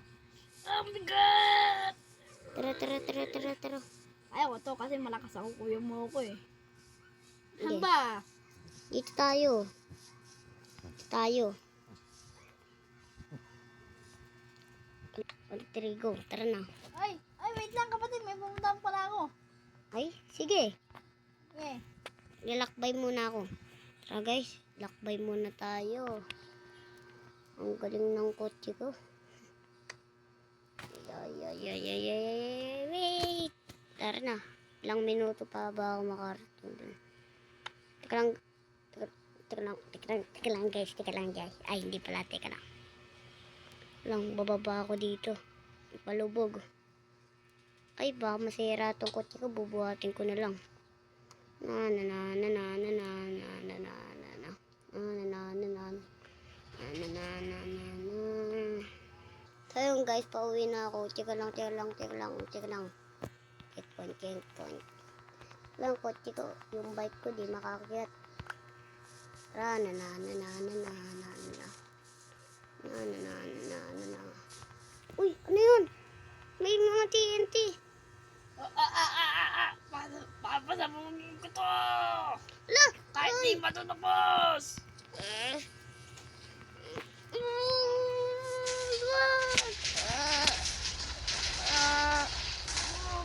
[SPEAKER 2] Oh my God!
[SPEAKER 1] Tara.
[SPEAKER 2] Ayaw ko to kasi malakas ako, kuya mo ako eh.
[SPEAKER 1] Sige.
[SPEAKER 2] Saan ba?
[SPEAKER 1] Dito tayo. Trigo. Tara na.
[SPEAKER 2] Ay, wait lang kapatid, may pumuntahan pala ako.
[SPEAKER 1] Ay, sige.
[SPEAKER 2] Okay.
[SPEAKER 1] Nilakbay muna ako. Tara guys, lakbay muna tayo. Ang galing ng kotse ko. Wait. Tara na. Ilang minuto pa ba ako makarating dun? Teka lang guys. Ay, hindi pala. Teka lang. Bababa ako dito. Palubog. Ay, baka masira tong kotse ko. Bubuhatin ko na lang. So yun guys, pauwi na ako. Tsaka lang. Checkpoint. Lang kotse ko, yung bike ko di makakakyat. Uy, ano yun? May mga TNT.
[SPEAKER 2] Paano bato na, boss!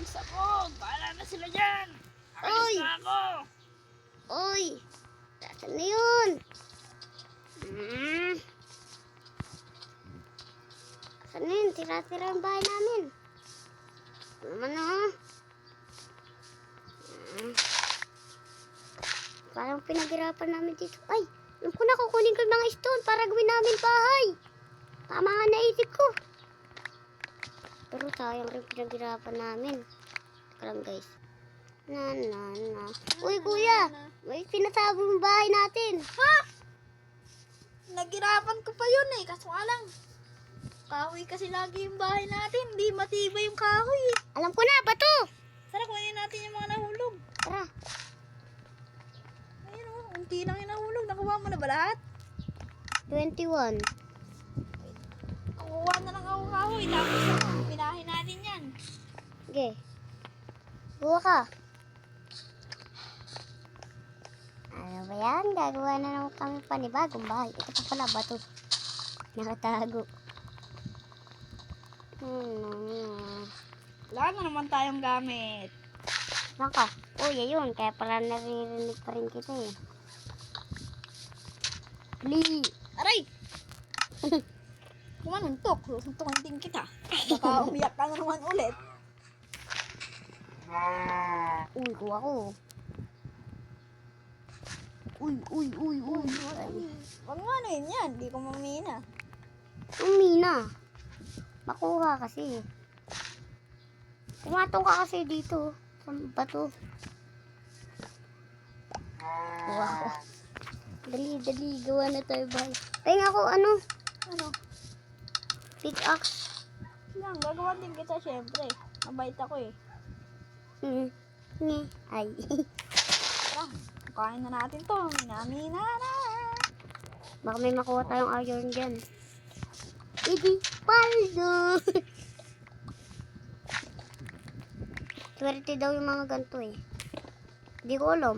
[SPEAKER 2] Sabog! Bahala na sila dyan!
[SPEAKER 1] Oy!
[SPEAKER 2] Alis na ako!
[SPEAKER 1] Oy! Saan na yun? Saan na yun? Tira-tira yung bahay namin. Ano naman oh? Parang pinaghirapan namin dito. Ay! Alam ko na, kukunin ko yung mga stone para gawin namin bahay. Tama nga naisip ko. Pero sayang rin pinaghirapan namin. Teka lang guys. Na. Uy kuya! May pinasabog yung bahay natin.
[SPEAKER 2] Ha? Naghirapan ko pa yun eh. Kaso nga lang, kahoy kasi lagi yung bahay natin. Hindi matibay yung kahoy eh.
[SPEAKER 1] Alam ko na, bato!
[SPEAKER 2] Tara, kunin natin yung mga nahulog.
[SPEAKER 1] Tara.
[SPEAKER 2] Ayun o, unti lang yung nahulog. Nakuha mo na ba lahat?
[SPEAKER 1] 21.
[SPEAKER 2] Kukuha na lang ako kahoy. Tapos ano, pinahin natin yan.
[SPEAKER 1] Okay. Buwa ka. Ano ba yan? Gagawa na naman kami panibagong bahay. Ito pa pala, bato. Nakatago.
[SPEAKER 2] Wala na naman tayong gamit.
[SPEAKER 1] Saan ka? Uy, ayun. Kaya pala naririnig pa rin kita eh. Lee!
[SPEAKER 2] Aray! Kumanuntok. Susuntukin din kita. Baka umiyak ka na naman ulit.
[SPEAKER 1] Uy, kuha ko. Uy.
[SPEAKER 2] Huwag mo ano yun yan. Hindi ko mamina.
[SPEAKER 1] Umina. Makuha kasi. Tumatong ka kasi dito. Sa bato. Kuha ko. Dali. Gawa na tayo bahay. Tingnan ako, ano?
[SPEAKER 2] Ano?
[SPEAKER 1] Pickaxe.
[SPEAKER 2] Yan, gagawa din kita syempre. Mabait ako eh.
[SPEAKER 1] Ay.
[SPEAKER 2] Tara, kain na natin to. Minamina na.
[SPEAKER 1] Baka may makuha tayong iron dyan. Idi, paldo. Swerte daw yung mga ganito eh. Hindi ko alam.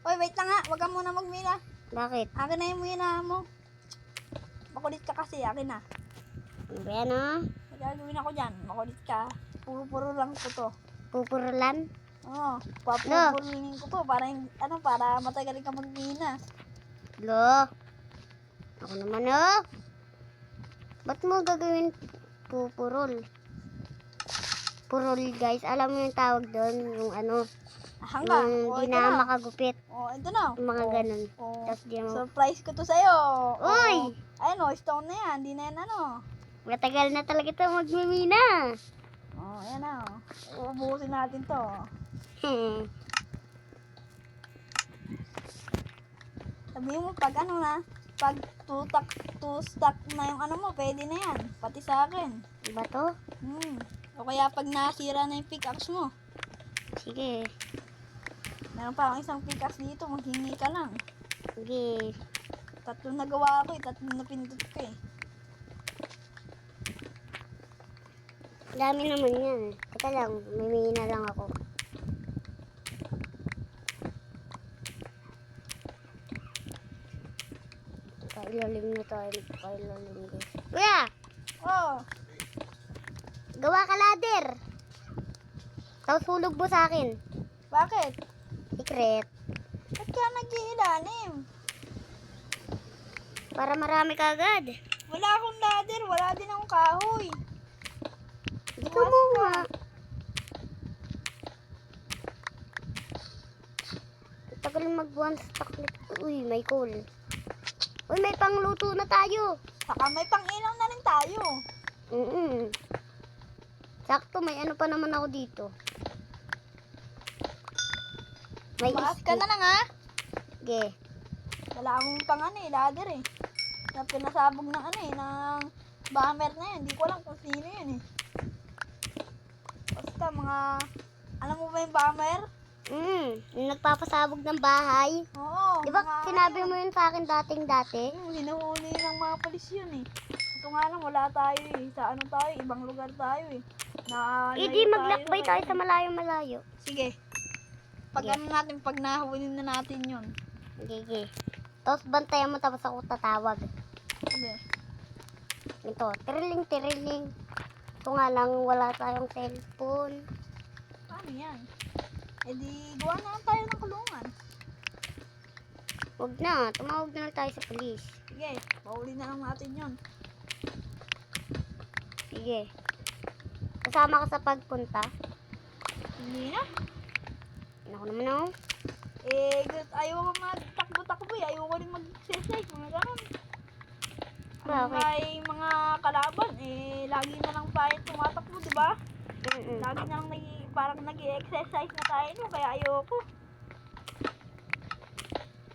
[SPEAKER 2] Oy, wait lang nga. Huwag ka muna magmina.
[SPEAKER 1] Bakit?
[SPEAKER 2] Akin na yung mina mo. Makulit ka kasi. Akin na.
[SPEAKER 1] Ano ba yan ah?
[SPEAKER 2] May gagawin ako dyan. Makulit ka. Puro-puro lang ko to.
[SPEAKER 1] Pupurulan?
[SPEAKER 2] Oo. Papupurulin ko to. Para matagal ka magmina.
[SPEAKER 1] Lo. Ako naman oh. Ba't mo gagawin pupurol? Purol guys. Alam mo yung tawag doon? Yung ano?
[SPEAKER 2] Hanggang.
[SPEAKER 1] Yung
[SPEAKER 2] O,
[SPEAKER 1] di
[SPEAKER 2] ito
[SPEAKER 1] na
[SPEAKER 2] na.
[SPEAKER 1] makagupit.
[SPEAKER 2] O, ito na.
[SPEAKER 1] Yung mga ganun.
[SPEAKER 2] O,
[SPEAKER 1] Tapos di mo.
[SPEAKER 2] surprise ko to sa'yo.
[SPEAKER 1] Uy!
[SPEAKER 2] Ayun o, stone na yan. Di na yan ano.
[SPEAKER 1] Matagal na talaga ito magmimina.
[SPEAKER 2] O, ayan na. Uubusin natin to. Sabihin mo pag ano na. Pag two-stack na yung ano mo, pwede na yan. Pati sa akin.
[SPEAKER 1] Diba to?
[SPEAKER 2] O kaya pag nasira na yung pickaxe mo.
[SPEAKER 1] Sige.
[SPEAKER 2] Meron pa akong isang pickaxe dito. Maghingi ka lang.
[SPEAKER 1] Sige.
[SPEAKER 2] 3 na gawa ko eh. 3 na pindot ko eh.
[SPEAKER 1] Dami naman yan. Teka lang, mimina lang ako. Kailalim na tayo. Kailalim guys. Kuya!
[SPEAKER 2] Oh,
[SPEAKER 1] Gawa ka ladder! Tapos hulog mo sa akin.
[SPEAKER 2] bakit?
[SPEAKER 1] Secret.
[SPEAKER 2] Ba't ka nag-iilalim?
[SPEAKER 1] Para marami ka agad.
[SPEAKER 2] Wala akong ladder. Wala din akong kahoy.
[SPEAKER 1] Hindi ka muna. Tagal mag-one stack nito. Uy, may coal. Uy, may pangluto na tayo.
[SPEAKER 2] Saka may pang-ilaw na rin tayo.
[SPEAKER 1] Sakto, may ano pa naman ako dito. May
[SPEAKER 2] Maas ka na lang ha.
[SPEAKER 1] Sige.
[SPEAKER 2] Wala akong pang ano eh, ladder eh. Na pinasabog ng ano eh, ng bomber na yun. Hindi ko alam kung sino yun eh. Basta mga, alam mo ba yung bomber?
[SPEAKER 1] Yung nagpapasabog ng bahay.
[SPEAKER 2] Oo.
[SPEAKER 1] Di ba
[SPEAKER 2] mga
[SPEAKER 1] sinabi
[SPEAKER 2] ano
[SPEAKER 1] mo yun sa akin dati?
[SPEAKER 2] hinuhuli ng mga polis yun eh. Ito nga lang, wala tayo eh. Sa ano tayo, ibang lugar tayo eh.
[SPEAKER 1] Hindi maglakbay tayo sa malayo-malayo.
[SPEAKER 2] Sige. Pag
[SPEAKER 1] Sige.
[SPEAKER 2] ano natin, pag nahuli na natin yun.
[SPEAKER 1] Sige. Tapos bantayan mo tapos ako tatawag.
[SPEAKER 2] Sige.
[SPEAKER 1] Ito, tiriling. Ito nga lang, wala tayong cellphone.
[SPEAKER 2] Paano yan? Eh di, gawa na lang tayo ng kulungan.
[SPEAKER 1] Huwag na, tumawag na lang tayo sa police.
[SPEAKER 2] Sige, pauli na lang natin yun.
[SPEAKER 1] Sige. Kasama ka sa pagpunta.
[SPEAKER 2] Hindi na.
[SPEAKER 1] Ako naman ako.
[SPEAKER 2] Eh, ayaw ko magtakbo-takbo eh. Ayaw ko rin mag-exercise. Mga ganun.
[SPEAKER 1] Bakit?
[SPEAKER 2] May mga kalaban, eh, lagi na lang tayo tumatakbo, di ba? Lagi na lang parang nag-exercise na tayo, no? Kaya ayoko.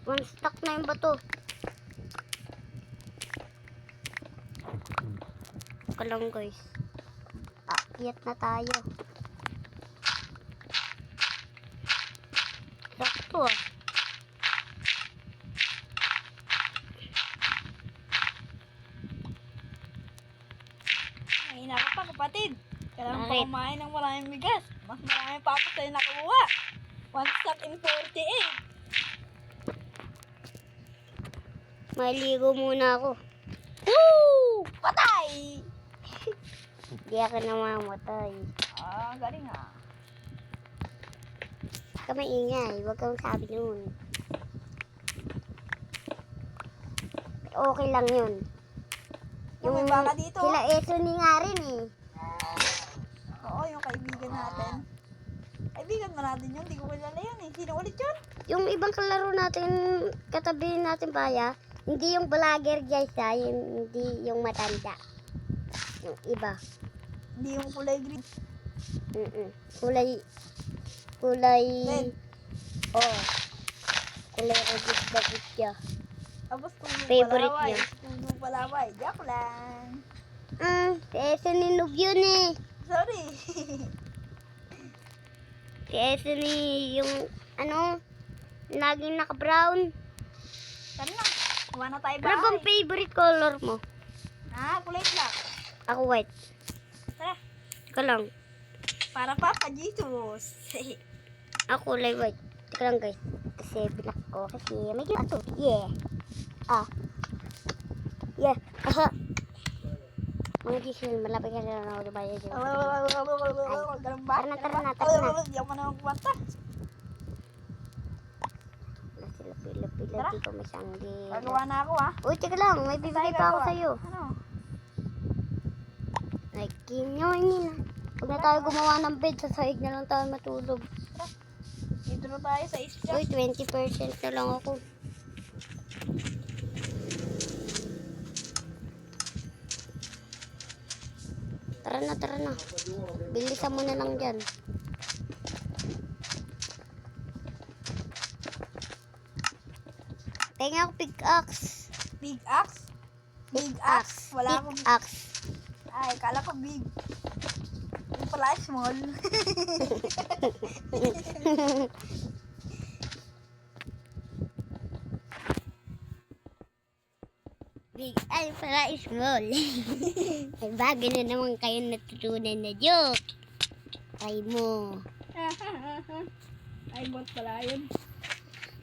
[SPEAKER 1] One stuck na yung bato. Ito lang guys. Akyat na tayo. Sakto ah.
[SPEAKER 2] Mahina ka pa, kapatid. Kailangan pa
[SPEAKER 1] Bakit?
[SPEAKER 2] kumain ng maraming bigas. Mas marami pa ako sa'yo nakuha. One stop in 48.
[SPEAKER 1] Maligo muna ako.
[SPEAKER 2] Woo! Patay!
[SPEAKER 1] Hindi ako namamatay.
[SPEAKER 2] Ah, galing ah.
[SPEAKER 1] Huwag ka maingay. Huwag kang sabi nun. Okay lang yun.
[SPEAKER 2] May baka dito.
[SPEAKER 1] Sila Esoni nga rin eh.
[SPEAKER 2] Oo, yung kaibigan natin. Kaibigan mo natin yun. Hindi ko kilala yun eh. Sino ulit yun?
[SPEAKER 1] Yung ibang kalaro natin, katabi natin baya, hindi yung vlogger guys ha, hindi yung matanda. Yung iba.
[SPEAKER 2] Hindi yung kulay green.
[SPEAKER 1] Kulay,
[SPEAKER 2] Red.
[SPEAKER 1] oh, kulay regis bakit siya.
[SPEAKER 2] Tapos tulong
[SPEAKER 1] Favorite
[SPEAKER 2] palaway.
[SPEAKER 1] niya.
[SPEAKER 2] Tulong palaway. Joke lang.
[SPEAKER 1] Si Esoni noob yun eh.
[SPEAKER 2] Sorry.
[SPEAKER 1] Si Esoni yung, laging naka-brown.
[SPEAKER 2] Tara na. Kuha na tayo
[SPEAKER 1] Ano bang
[SPEAKER 2] bahay.
[SPEAKER 1] favorite color mo?
[SPEAKER 2] Ah, kulay black.
[SPEAKER 1] Ako white.
[SPEAKER 2] Tara.
[SPEAKER 1] Teka lang.
[SPEAKER 2] Para Papa Jesus.
[SPEAKER 1] Ako kulay white. Teka lang guys. Kasi black ko. Kasi may ginawa to. Yeah. Yeah. Aha. Mga gising. Malapit ka na ako. Diba yun? Tara na.
[SPEAKER 2] Hindi ako na magkwanta.
[SPEAKER 1] Pila-pila
[SPEAKER 2] Tara.
[SPEAKER 1] dito may sanggi.
[SPEAKER 2] Gagawa na ako ah.
[SPEAKER 1] Uy, teka lang. May bibigay pa ako sa'yo.
[SPEAKER 2] Ano?
[SPEAKER 1] Ay, kinyoin. Huwag na tayo gumawa ng bed. Sa sahig na lang tayo matulog.
[SPEAKER 2] Dito na tayo sa isla.
[SPEAKER 1] Uy, 20% na lang ako. Tara na. Bilisan mo na lang dyan. Tenga ako pickaxe.
[SPEAKER 2] Big axe? Big axe? Wala akong...
[SPEAKER 1] Pickaxe.
[SPEAKER 2] Ay, kala ko big. Yung pala small.
[SPEAKER 1] Big ay pala small. Ay bago na naman kayo natutunan na joke. Try mo.
[SPEAKER 2] Ay, bot pala yun.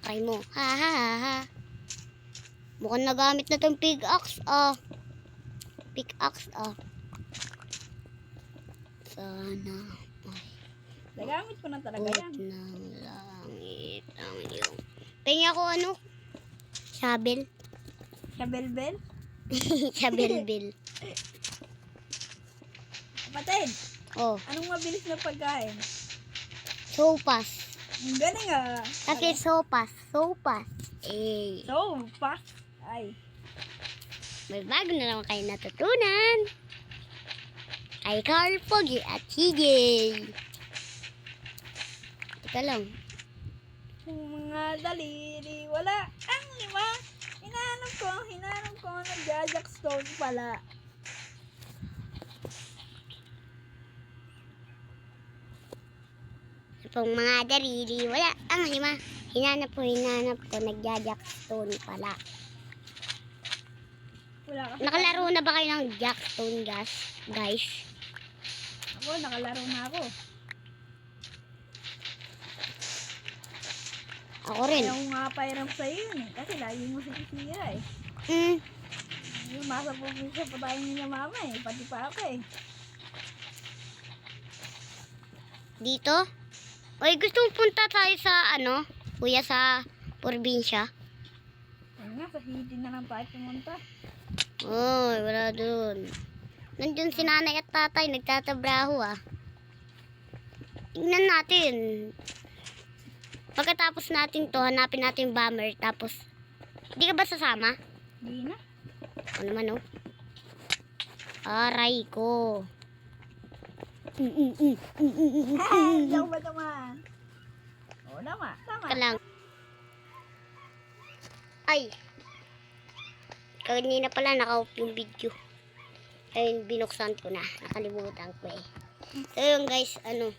[SPEAKER 1] Try mo. Ha ha ha ha. Mukhang nagamit na tong pickaxe Pickaxe Sana.
[SPEAKER 2] Nagamit ko na talaga
[SPEAKER 1] Ulit
[SPEAKER 2] yan.
[SPEAKER 1] ng langit ang iyong. Tingnan ko Shovel.
[SPEAKER 2] Sa belbel?
[SPEAKER 1] Shovel.
[SPEAKER 2] Kapatid,
[SPEAKER 1] Oh,
[SPEAKER 2] anong mabilis na pagkain?
[SPEAKER 1] sopas.
[SPEAKER 2] Ang galing ah.
[SPEAKER 1] Kasi sopas. Eh,
[SPEAKER 2] So, fast. Ay.
[SPEAKER 1] may bago na naman kayo natutunan. Kay Carl Pogi at CJ. Teka lang.
[SPEAKER 2] Kung mga daliri, wala ang lima. Hinanap ko, nagja-jack stone pala.
[SPEAKER 1] Pong mga dariri, wala ang lima. Hinanap ko, nagja-jack stone pala.
[SPEAKER 2] Wala ka.
[SPEAKER 1] Nakalaro na ba kayo ng jackstone guys?
[SPEAKER 2] Ako, nakalaro na ako.
[SPEAKER 1] Ako rin.
[SPEAKER 2] Ayaw ko nga pairam sa'yo yun eh. Kasi lagi mo sinisira eh.
[SPEAKER 1] Mm.
[SPEAKER 2] Yung masa po siya pa tayo niya mama eh. Pati pa ako eh.
[SPEAKER 1] Dito? Oy, gusto mong punta tayo sa ano? Kuya, sa probinsya?
[SPEAKER 2] Ayun nga, sa hidin na lang tayo pumunta.
[SPEAKER 1] Oy, wala dun. Nandun si nanay at tatay, nagtatabraho ah. Tingnan natin. Pagkatapos natin to, hanapin natin yung bomber. Tapos, hindi ka ba sasama?
[SPEAKER 2] Hindi na.
[SPEAKER 1] Ano naman oh? Aray ko.
[SPEAKER 2] Diyan ba naman? Oo naman. Tama.
[SPEAKER 1] Ka lang. Ay. Kanina pala naka-off yung video. Ayun, binuksan ko na. Nakalimutan ko eh. So yun guys, ano.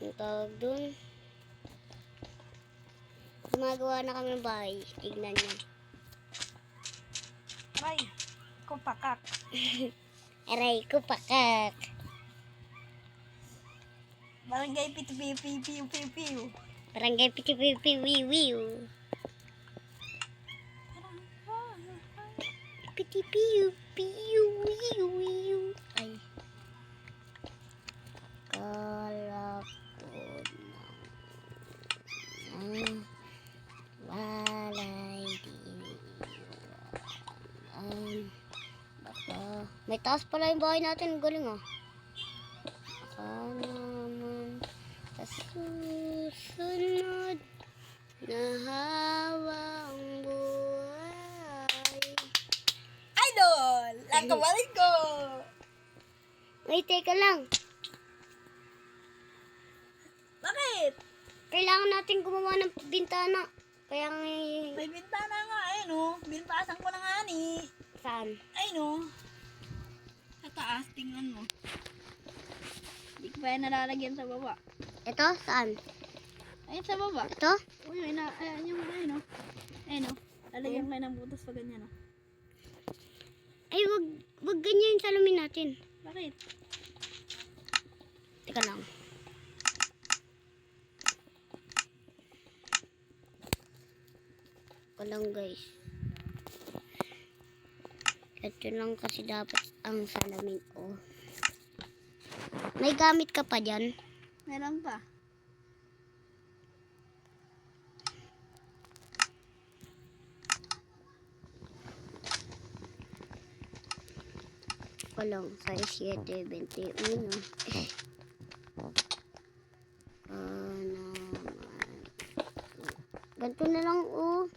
[SPEAKER 1] Yung tawag dun. Gumagawa na kami ng bahay. Tignan nyo.
[SPEAKER 2] Aray. Kupakak.
[SPEAKER 1] Aray ko pakak.
[SPEAKER 2] Barangay pitu-piu-piu-piu-piu.
[SPEAKER 1] Barangay piti-piu-piu-piu. Piti-piu-piu-piu-piu. Ay. Kala ko ng walay diiwanan. Baka may taas pala yung bahay natin. Ang galing ah. Baka naman sa susunod na hawang buhay.
[SPEAKER 2] Idol! Ang kabalik ko!
[SPEAKER 1] Ay, teka lang.
[SPEAKER 2] Bakit?
[SPEAKER 1] Kailangan natin gumawa ng bintana. Kaya nga
[SPEAKER 2] May bintana nga, ayun o. Bintasan ko na nga ni.
[SPEAKER 1] saan?
[SPEAKER 2] Ayun o. Sa taas, tingnan mo. Hindi ko pa yan nalalagyan sa baba.
[SPEAKER 1] Ito? Saan?
[SPEAKER 2] Ayun sa baba.
[SPEAKER 1] Ito?
[SPEAKER 2] Uy, ayun yung ayun o. Ayun o. Lalagyan kayo ng butas pa ganyan o.
[SPEAKER 1] Ay, wag ganyan yung salamin natin.
[SPEAKER 2] Bakit?
[SPEAKER 1] Teka lang. Teka lang guys. Ito lang kasi dapat ang salamin ko. May gamit ka pa dyan?
[SPEAKER 2] Meron pa.
[SPEAKER 1] Walang 6, 7, 21. Ganito na lang oh.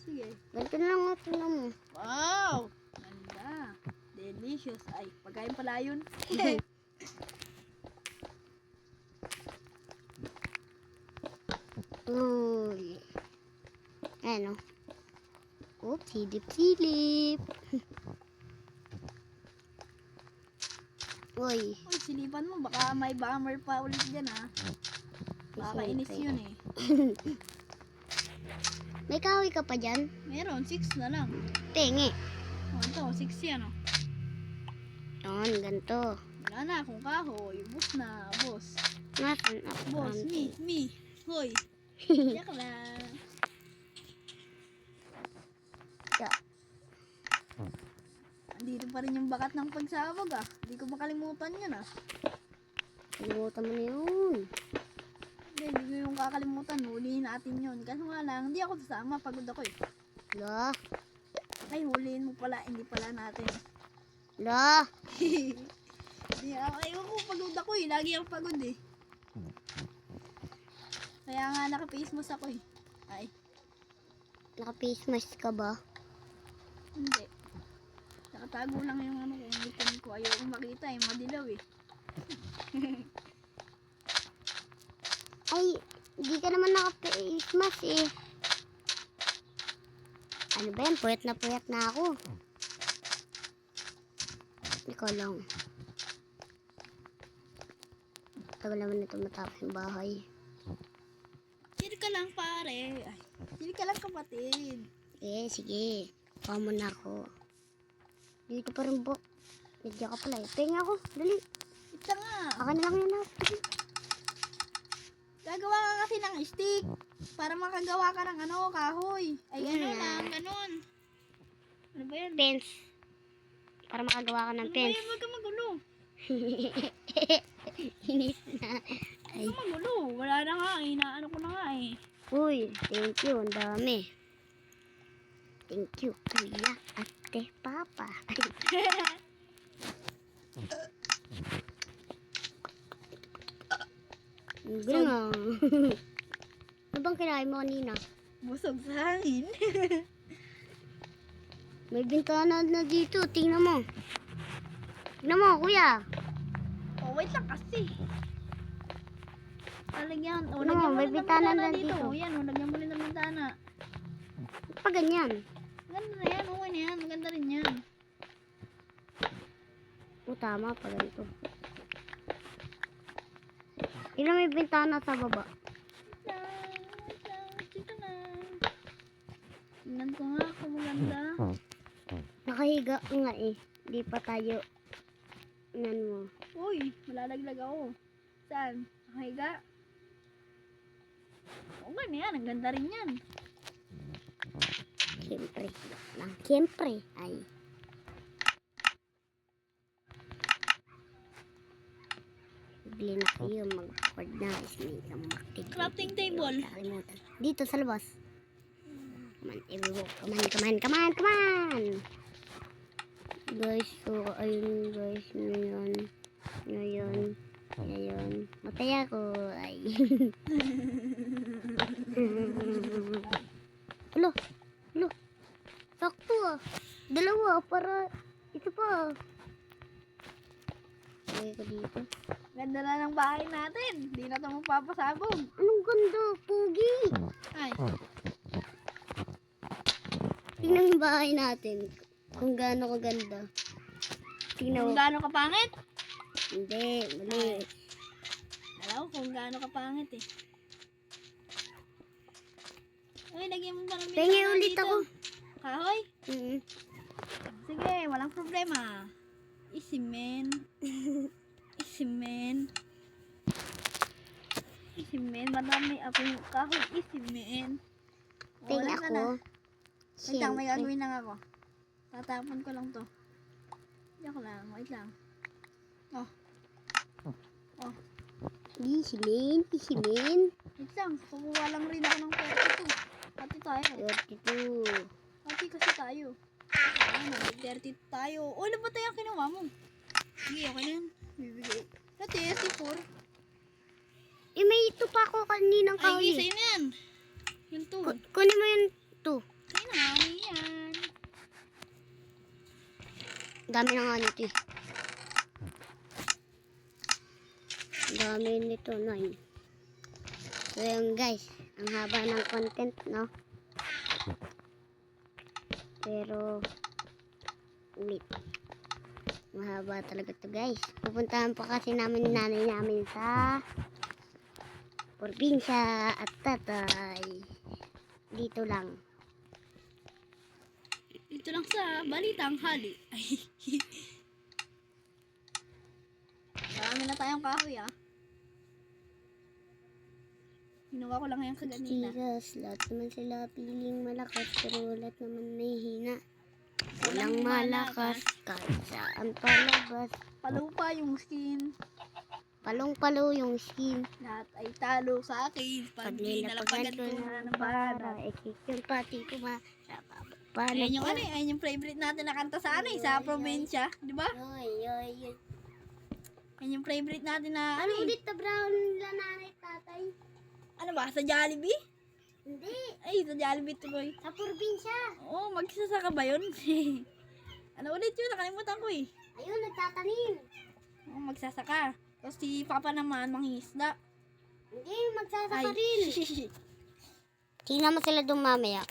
[SPEAKER 2] Sige.
[SPEAKER 1] Ganito na lang oh. Tingnan mo.
[SPEAKER 2] Wow! Ganda. Delicious. Ay, pagkain pala yun.
[SPEAKER 1] Uy. Ayan oh. Oops, silip-silip. Uy.
[SPEAKER 2] Uy, silipan mo. Baka may bomber pa ulit dyan ha. Nakakainis yun eh.
[SPEAKER 1] May kahoy ka pa dyan?
[SPEAKER 2] Meron, 6 na lang.
[SPEAKER 1] Tingi.
[SPEAKER 2] O, ito, 6 yan o.
[SPEAKER 1] Yan, ganito.
[SPEAKER 2] Wala na akong kahoy. Boss na, boss.
[SPEAKER 1] Nasaan ako?
[SPEAKER 2] Boss, me. Hoy. Yak lang.
[SPEAKER 1] Yeah.
[SPEAKER 2] Andito pa rin yung bakat ng pagsabog ah. Hindi ko makalimutan yun ah.
[SPEAKER 1] Kalimutan mo na yun.
[SPEAKER 2] Hindi ko yung kakalimutan. Huliin natin yun. Kasi nga lang, hindi ako sasama. Pagod ako eh.
[SPEAKER 1] La.
[SPEAKER 2] Ay, huliin mo pala. Hindi pala natin.
[SPEAKER 1] La.
[SPEAKER 2] Hindi ako. Ayoko ko, pagod ako eh. Lagi ako pagod eh. Kaya nga naka-face mask ako eh. Ay,
[SPEAKER 1] Naka-face mask ka ba?
[SPEAKER 2] hindi. Nakatago lang yung ano kung ngipin ko. Ayoko makita eh. Madilaw eh.
[SPEAKER 1] Ay, hindi ka naman naka-face mask eh. Ano ba yan? Puyat na ako. Ikaw lang. Tagal naman ito matapos yung bahay.
[SPEAKER 2] Chill ka lang pare. Ay, chill ka lang kapatid.
[SPEAKER 1] Sige. Kuha mo na ako. Dito pa rin po. Medya ka pala eh. Penga ako. Dali.
[SPEAKER 2] Ito nga.
[SPEAKER 1] Akin na lang yan ako.
[SPEAKER 2] Gagawa ka kasi ng stick. Para makagawa ka ng kahoy. Ay,
[SPEAKER 1] Yan.
[SPEAKER 2] ganon. Ano ba yan?
[SPEAKER 1] Fence. Para makagawa ka ng
[SPEAKER 2] Ano ba
[SPEAKER 1] fence.
[SPEAKER 2] yan? Huwag ka magulo.
[SPEAKER 1] Inis na. Ay.
[SPEAKER 2] Huwag ka magulo. Wala na nga eh. Naano ko na nga eh.
[SPEAKER 1] Uy, thank you. Ang dami. Thank you, kuya, ate, papa. Ang galing ah. Ano bang kinain mo kanina?
[SPEAKER 2] Busog sa hangin.
[SPEAKER 1] May bintana na dito. Tingnan mo. Tingnan mo, kuya.
[SPEAKER 2] Oh, wait lang kasi. Talagyan. Oh,
[SPEAKER 1] Ano,
[SPEAKER 2] lagyan mo
[SPEAKER 1] may
[SPEAKER 2] rin ng
[SPEAKER 1] bintana
[SPEAKER 2] bintana
[SPEAKER 1] na
[SPEAKER 2] dito.
[SPEAKER 1] dito.
[SPEAKER 2] Oh, yan. Oh, lagyan mo rin ng bintana.
[SPEAKER 1] Pa ganyan.
[SPEAKER 2] Maganda na yan. Okay na yan. Maganda rin yan.
[SPEAKER 1] O, tama pa ganito. Tingnan mo may bintana sa baba.
[SPEAKER 2] Wait lang. Dito na. Tingnan ko nga kung maganda.
[SPEAKER 1] Nakahiga ka nga eh. Di pa tayo. Nan mo.
[SPEAKER 2] Uy, malalaglag ako. Saan? Nakahiga? Okay na yan. Ang ganda rin yan.
[SPEAKER 1] Siyempre. Lang, siyempre. Ay. Bili na kayo. Mag-record na. Ismay kang maktig.
[SPEAKER 2] Crafting table.
[SPEAKER 1] Nakalimutan. Dito sa labas. Come on, everyone. Come on, come on, come on, come on. Guys, so, ayun guys. Ngayon. Mataya ko. Ay. Alo. Sakto ah. Dalawa para ito pa. Lagay ko dito.
[SPEAKER 2] Ganda na ng bahay natin. Hindi na ito magpapasabog.
[SPEAKER 1] Anong ganda, Pugi.
[SPEAKER 2] Ay,
[SPEAKER 1] Tingnan yung bahay natin. Kung gaano kaganda. Tingnan
[SPEAKER 2] kung
[SPEAKER 1] mo.
[SPEAKER 2] gaano kapangit.
[SPEAKER 1] Hindi, mali.
[SPEAKER 2] Alam ko kung gaano kapangit eh. Uy, lagyan mo parang
[SPEAKER 1] Pengi ulit ako.
[SPEAKER 2] Kahoy?
[SPEAKER 1] Mm.
[SPEAKER 2] Sige, walang problema. Isimen. Marami akong kahoy. Isimen.
[SPEAKER 1] Pengi
[SPEAKER 2] Wala ka na.
[SPEAKER 1] ako.
[SPEAKER 2] Wait lang, may
[SPEAKER 1] Siyempre.
[SPEAKER 2] gagawin lang ako. Tatapon ko lang to. Diyan lang, wait lang. Oh.
[SPEAKER 1] Isimin.
[SPEAKER 2] Wait lang, kukuha lang rin ako ng 32. Pati tayo.
[SPEAKER 1] 32.
[SPEAKER 2] Pati kasi tayo. Ano, 32 tayo. O, ano ba tayo ang kinuha mo? Sige, okay na yan. Bibigay. Sa 34.
[SPEAKER 1] Eh, may ito pa ako kaninang
[SPEAKER 2] Ay,
[SPEAKER 1] kahoy.
[SPEAKER 2] sa'yo na yan. Yung 2.
[SPEAKER 1] Kunin mo yung 2.
[SPEAKER 2] Sa'yo na, ano yan?
[SPEAKER 1] Dami na nga nito eh. Dami nito, 9. So yun guys, ang haba ng content, no? Pero, wait. Mahaba talaga to guys. Pupuntahan pa kasi namin yung nanay namin sa probinsya at tatay. Dito lang.
[SPEAKER 2] Ito lang sa Balitang Hali. Ay. Marami na tayong kahoy ah. Ginawa ko lang yan kaganina.
[SPEAKER 1] Tigas, lahat naman sila piling malakas, pero lahat naman nahihina. Walang malakas, kahit saan palabas.
[SPEAKER 2] Palupa yung skin.
[SPEAKER 1] Palong-palo yung skin.
[SPEAKER 2] Lahat ay talo sa akin. Pag di nalapagan ko na ng bara.
[SPEAKER 1] Ikik yung pati ko ma.
[SPEAKER 2] Ayan yung ayan yung favorite natin na kanta sa sa probinsya. Di ba?
[SPEAKER 1] Yoy.
[SPEAKER 2] Ayan yung favorite natin na
[SPEAKER 1] Ano ulit na brown nila nanay tatay?
[SPEAKER 2] Ano ba? Sa Jollibee?
[SPEAKER 1] Hindi,
[SPEAKER 2] Ay, sa Jollibee tuloy.
[SPEAKER 1] sa probinsya.
[SPEAKER 2] Oo, magsasaka ba yun? Ano ulit yun? Nakalimutan ko eh.
[SPEAKER 1] Ayun, nagtatanim.
[SPEAKER 2] Oo, magsasaka. Tapos si Papa naman, mangingisda.
[SPEAKER 1] Hindi, magsasaka rin. Tingnan mo sila doon mamaya.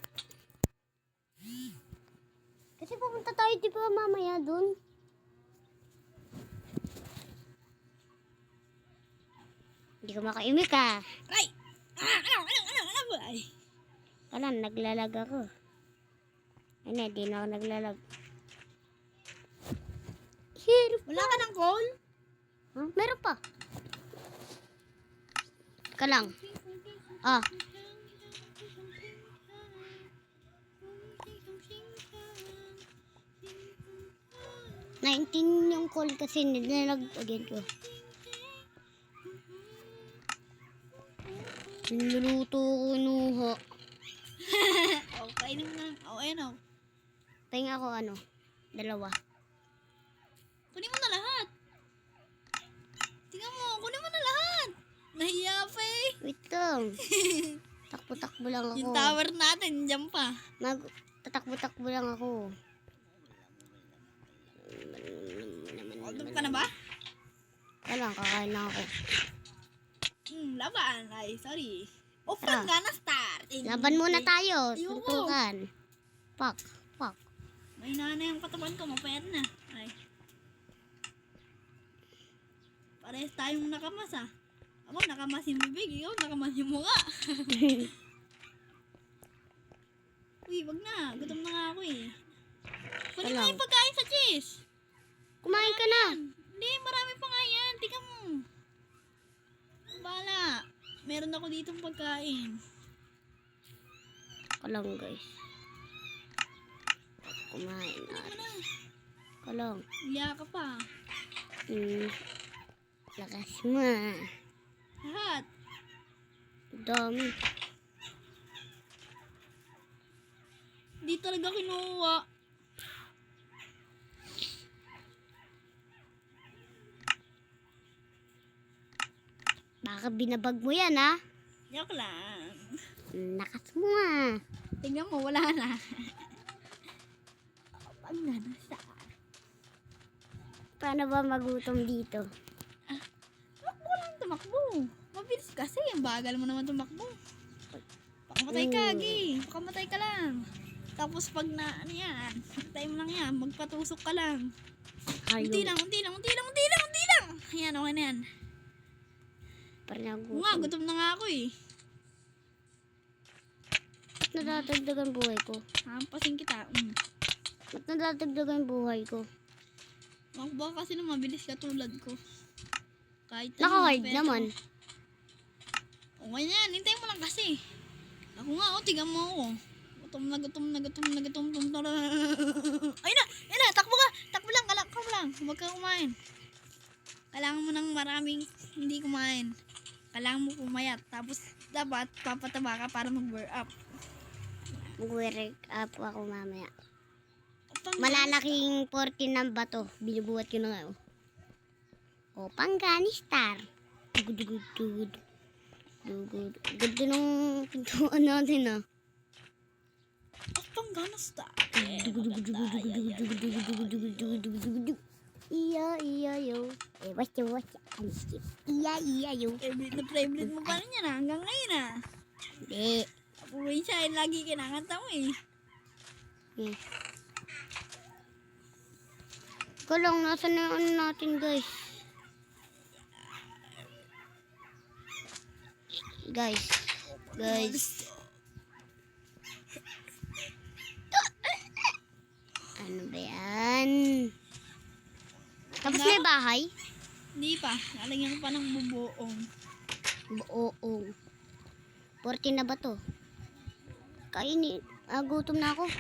[SPEAKER 1] Kasi pupunta tayo di ba mamaya doon? Hindi ko makaimik ah.
[SPEAKER 2] Ay! Ano? Ay.
[SPEAKER 1] Wala, naglalag ako. Ay na, di na ako naglalag. Here.
[SPEAKER 2] Wala ka ng call?
[SPEAKER 1] Huh? Meron pa. ka lang. Ah. 19 yung call kasi nilalagpagan ko. Niluluto ko nuha.
[SPEAKER 2] Okay naman. Ayun.
[SPEAKER 1] Pahinga ko ano, 2.
[SPEAKER 2] Kunin mo na lahat. Tingnan mo, kunin mo na lahat. Nahiya pa eh.
[SPEAKER 1] Wait lang. Takbo-takbo lang ako.
[SPEAKER 2] Yung tower natin, dyan pa.
[SPEAKER 1] Tatakbo-takbo lang ako.
[SPEAKER 2] Outdoor ka na ba?
[SPEAKER 1] Wala, kakain lang ako.
[SPEAKER 2] Laban. Ay, sorry. Frank ka na start.
[SPEAKER 1] Laban muna tayo.
[SPEAKER 2] Ayoko.
[SPEAKER 1] Suntukan. Pak.
[SPEAKER 2] May na yung katawan ko, mapayat na. Ay. Parehas tayong nakamas ah. Ako nakamas yung bibig, ikaw nakamas yung mukha. Uy, wag na. Gutom na nga ako eh. Kunin mo yung pagkain sa cheese.
[SPEAKER 1] Kumain ka na.
[SPEAKER 2] Hindi, marami pa nga yan. Tingnan mo. Bala. Meron ako ditong pagkain.
[SPEAKER 1] Kalang guys. Kumain na. Kalang.
[SPEAKER 2] Hiya ka pa.
[SPEAKER 1] Lakas mo.
[SPEAKER 2] Lahat.
[SPEAKER 1] Dami.
[SPEAKER 2] Hindi talaga kinuha.
[SPEAKER 1] Baka binabag mo yan ha.
[SPEAKER 2] Joke lang.
[SPEAKER 1] Lakas mo ha.
[SPEAKER 2] Tingnan mo, wala na. Pag nanasa.
[SPEAKER 1] Paano ba magutom dito?
[SPEAKER 2] Tumakbo lang, tumakbo. Mabilis kasi, ang bagal mo naman tumakbo. Pakamatay ka, Gi. Pakamatay ka lang. Tapos pag na, ano yan, time lang yan, magpatusok ka lang. Unti lang. Ayan, okay na yan.
[SPEAKER 1] Parang
[SPEAKER 2] Nga, gutom na nga ako eh.
[SPEAKER 1] Ba't nadadagdagan buhay ko?
[SPEAKER 2] Hampasin kita.
[SPEAKER 1] Ba't nadadagdagan buhay ko?
[SPEAKER 2] Baka kasi na mabilis ka tulad ko. Kahit
[SPEAKER 1] Naka-hard
[SPEAKER 2] pero-
[SPEAKER 1] naman.
[SPEAKER 2] Okay na yan, hintayin mo lang kasi. Ako nga, tigan mo ako. Gutom na. Ayun na, takbo lang, huwag ka kumain. Kailangan mo ng maraming hindi kumain. Kailangan mo pumayat. Tapos, dapat papataba ka para mag-wear up.
[SPEAKER 1] Mag-work up ako mamaya.
[SPEAKER 2] Pang-
[SPEAKER 1] Malalaking 14 ng bato. Binubuhat ko na nga. O, Pangganistar. Dugud. Ganda ng pintuan natin ah.
[SPEAKER 2] Pangganas ta.
[SPEAKER 1] Iya yo. Watcha. Iya yo.
[SPEAKER 2] Favorite mo pa rin yan hanggang ngayon ah.
[SPEAKER 1] Hindi.
[SPEAKER 2] Uwi siya, lagi kinakanta mo eh.
[SPEAKER 1] Kulong, nasan na yung ano natin guys? Guys. Ano ba yan? Tapos may bahay?
[SPEAKER 2] Hindi pa, lalagyan ko pa ng bubuong.
[SPEAKER 1] Oo. 14 na ba to? Kainin. Gutom na ako.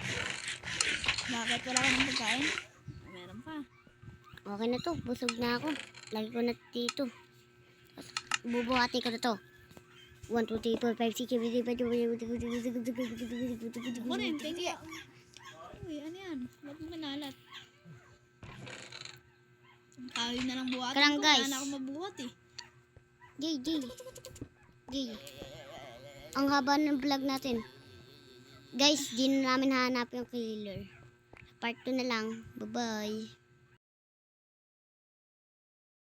[SPEAKER 2] Bakit wala ka ng pagkain? Meron pa.
[SPEAKER 1] Okay na to. Busog na ako. Lagi ko na dito. Bubuhatin ko na to. 1, 2, 3, 4, 5, 6, 7, 8, 9, 10.
[SPEAKER 2] Ako rin, thank you. Uy, ano yan? Ba't mo kinalat? Kawin na lang buhatin
[SPEAKER 1] Karang,
[SPEAKER 2] ko.
[SPEAKER 1] guys.
[SPEAKER 2] Wala na ako mabuhat eh.
[SPEAKER 1] Jay. Ang haba ng vlog natin. Guys, di na namin hahanap yung killer. Part 2 na lang. Bye-bye.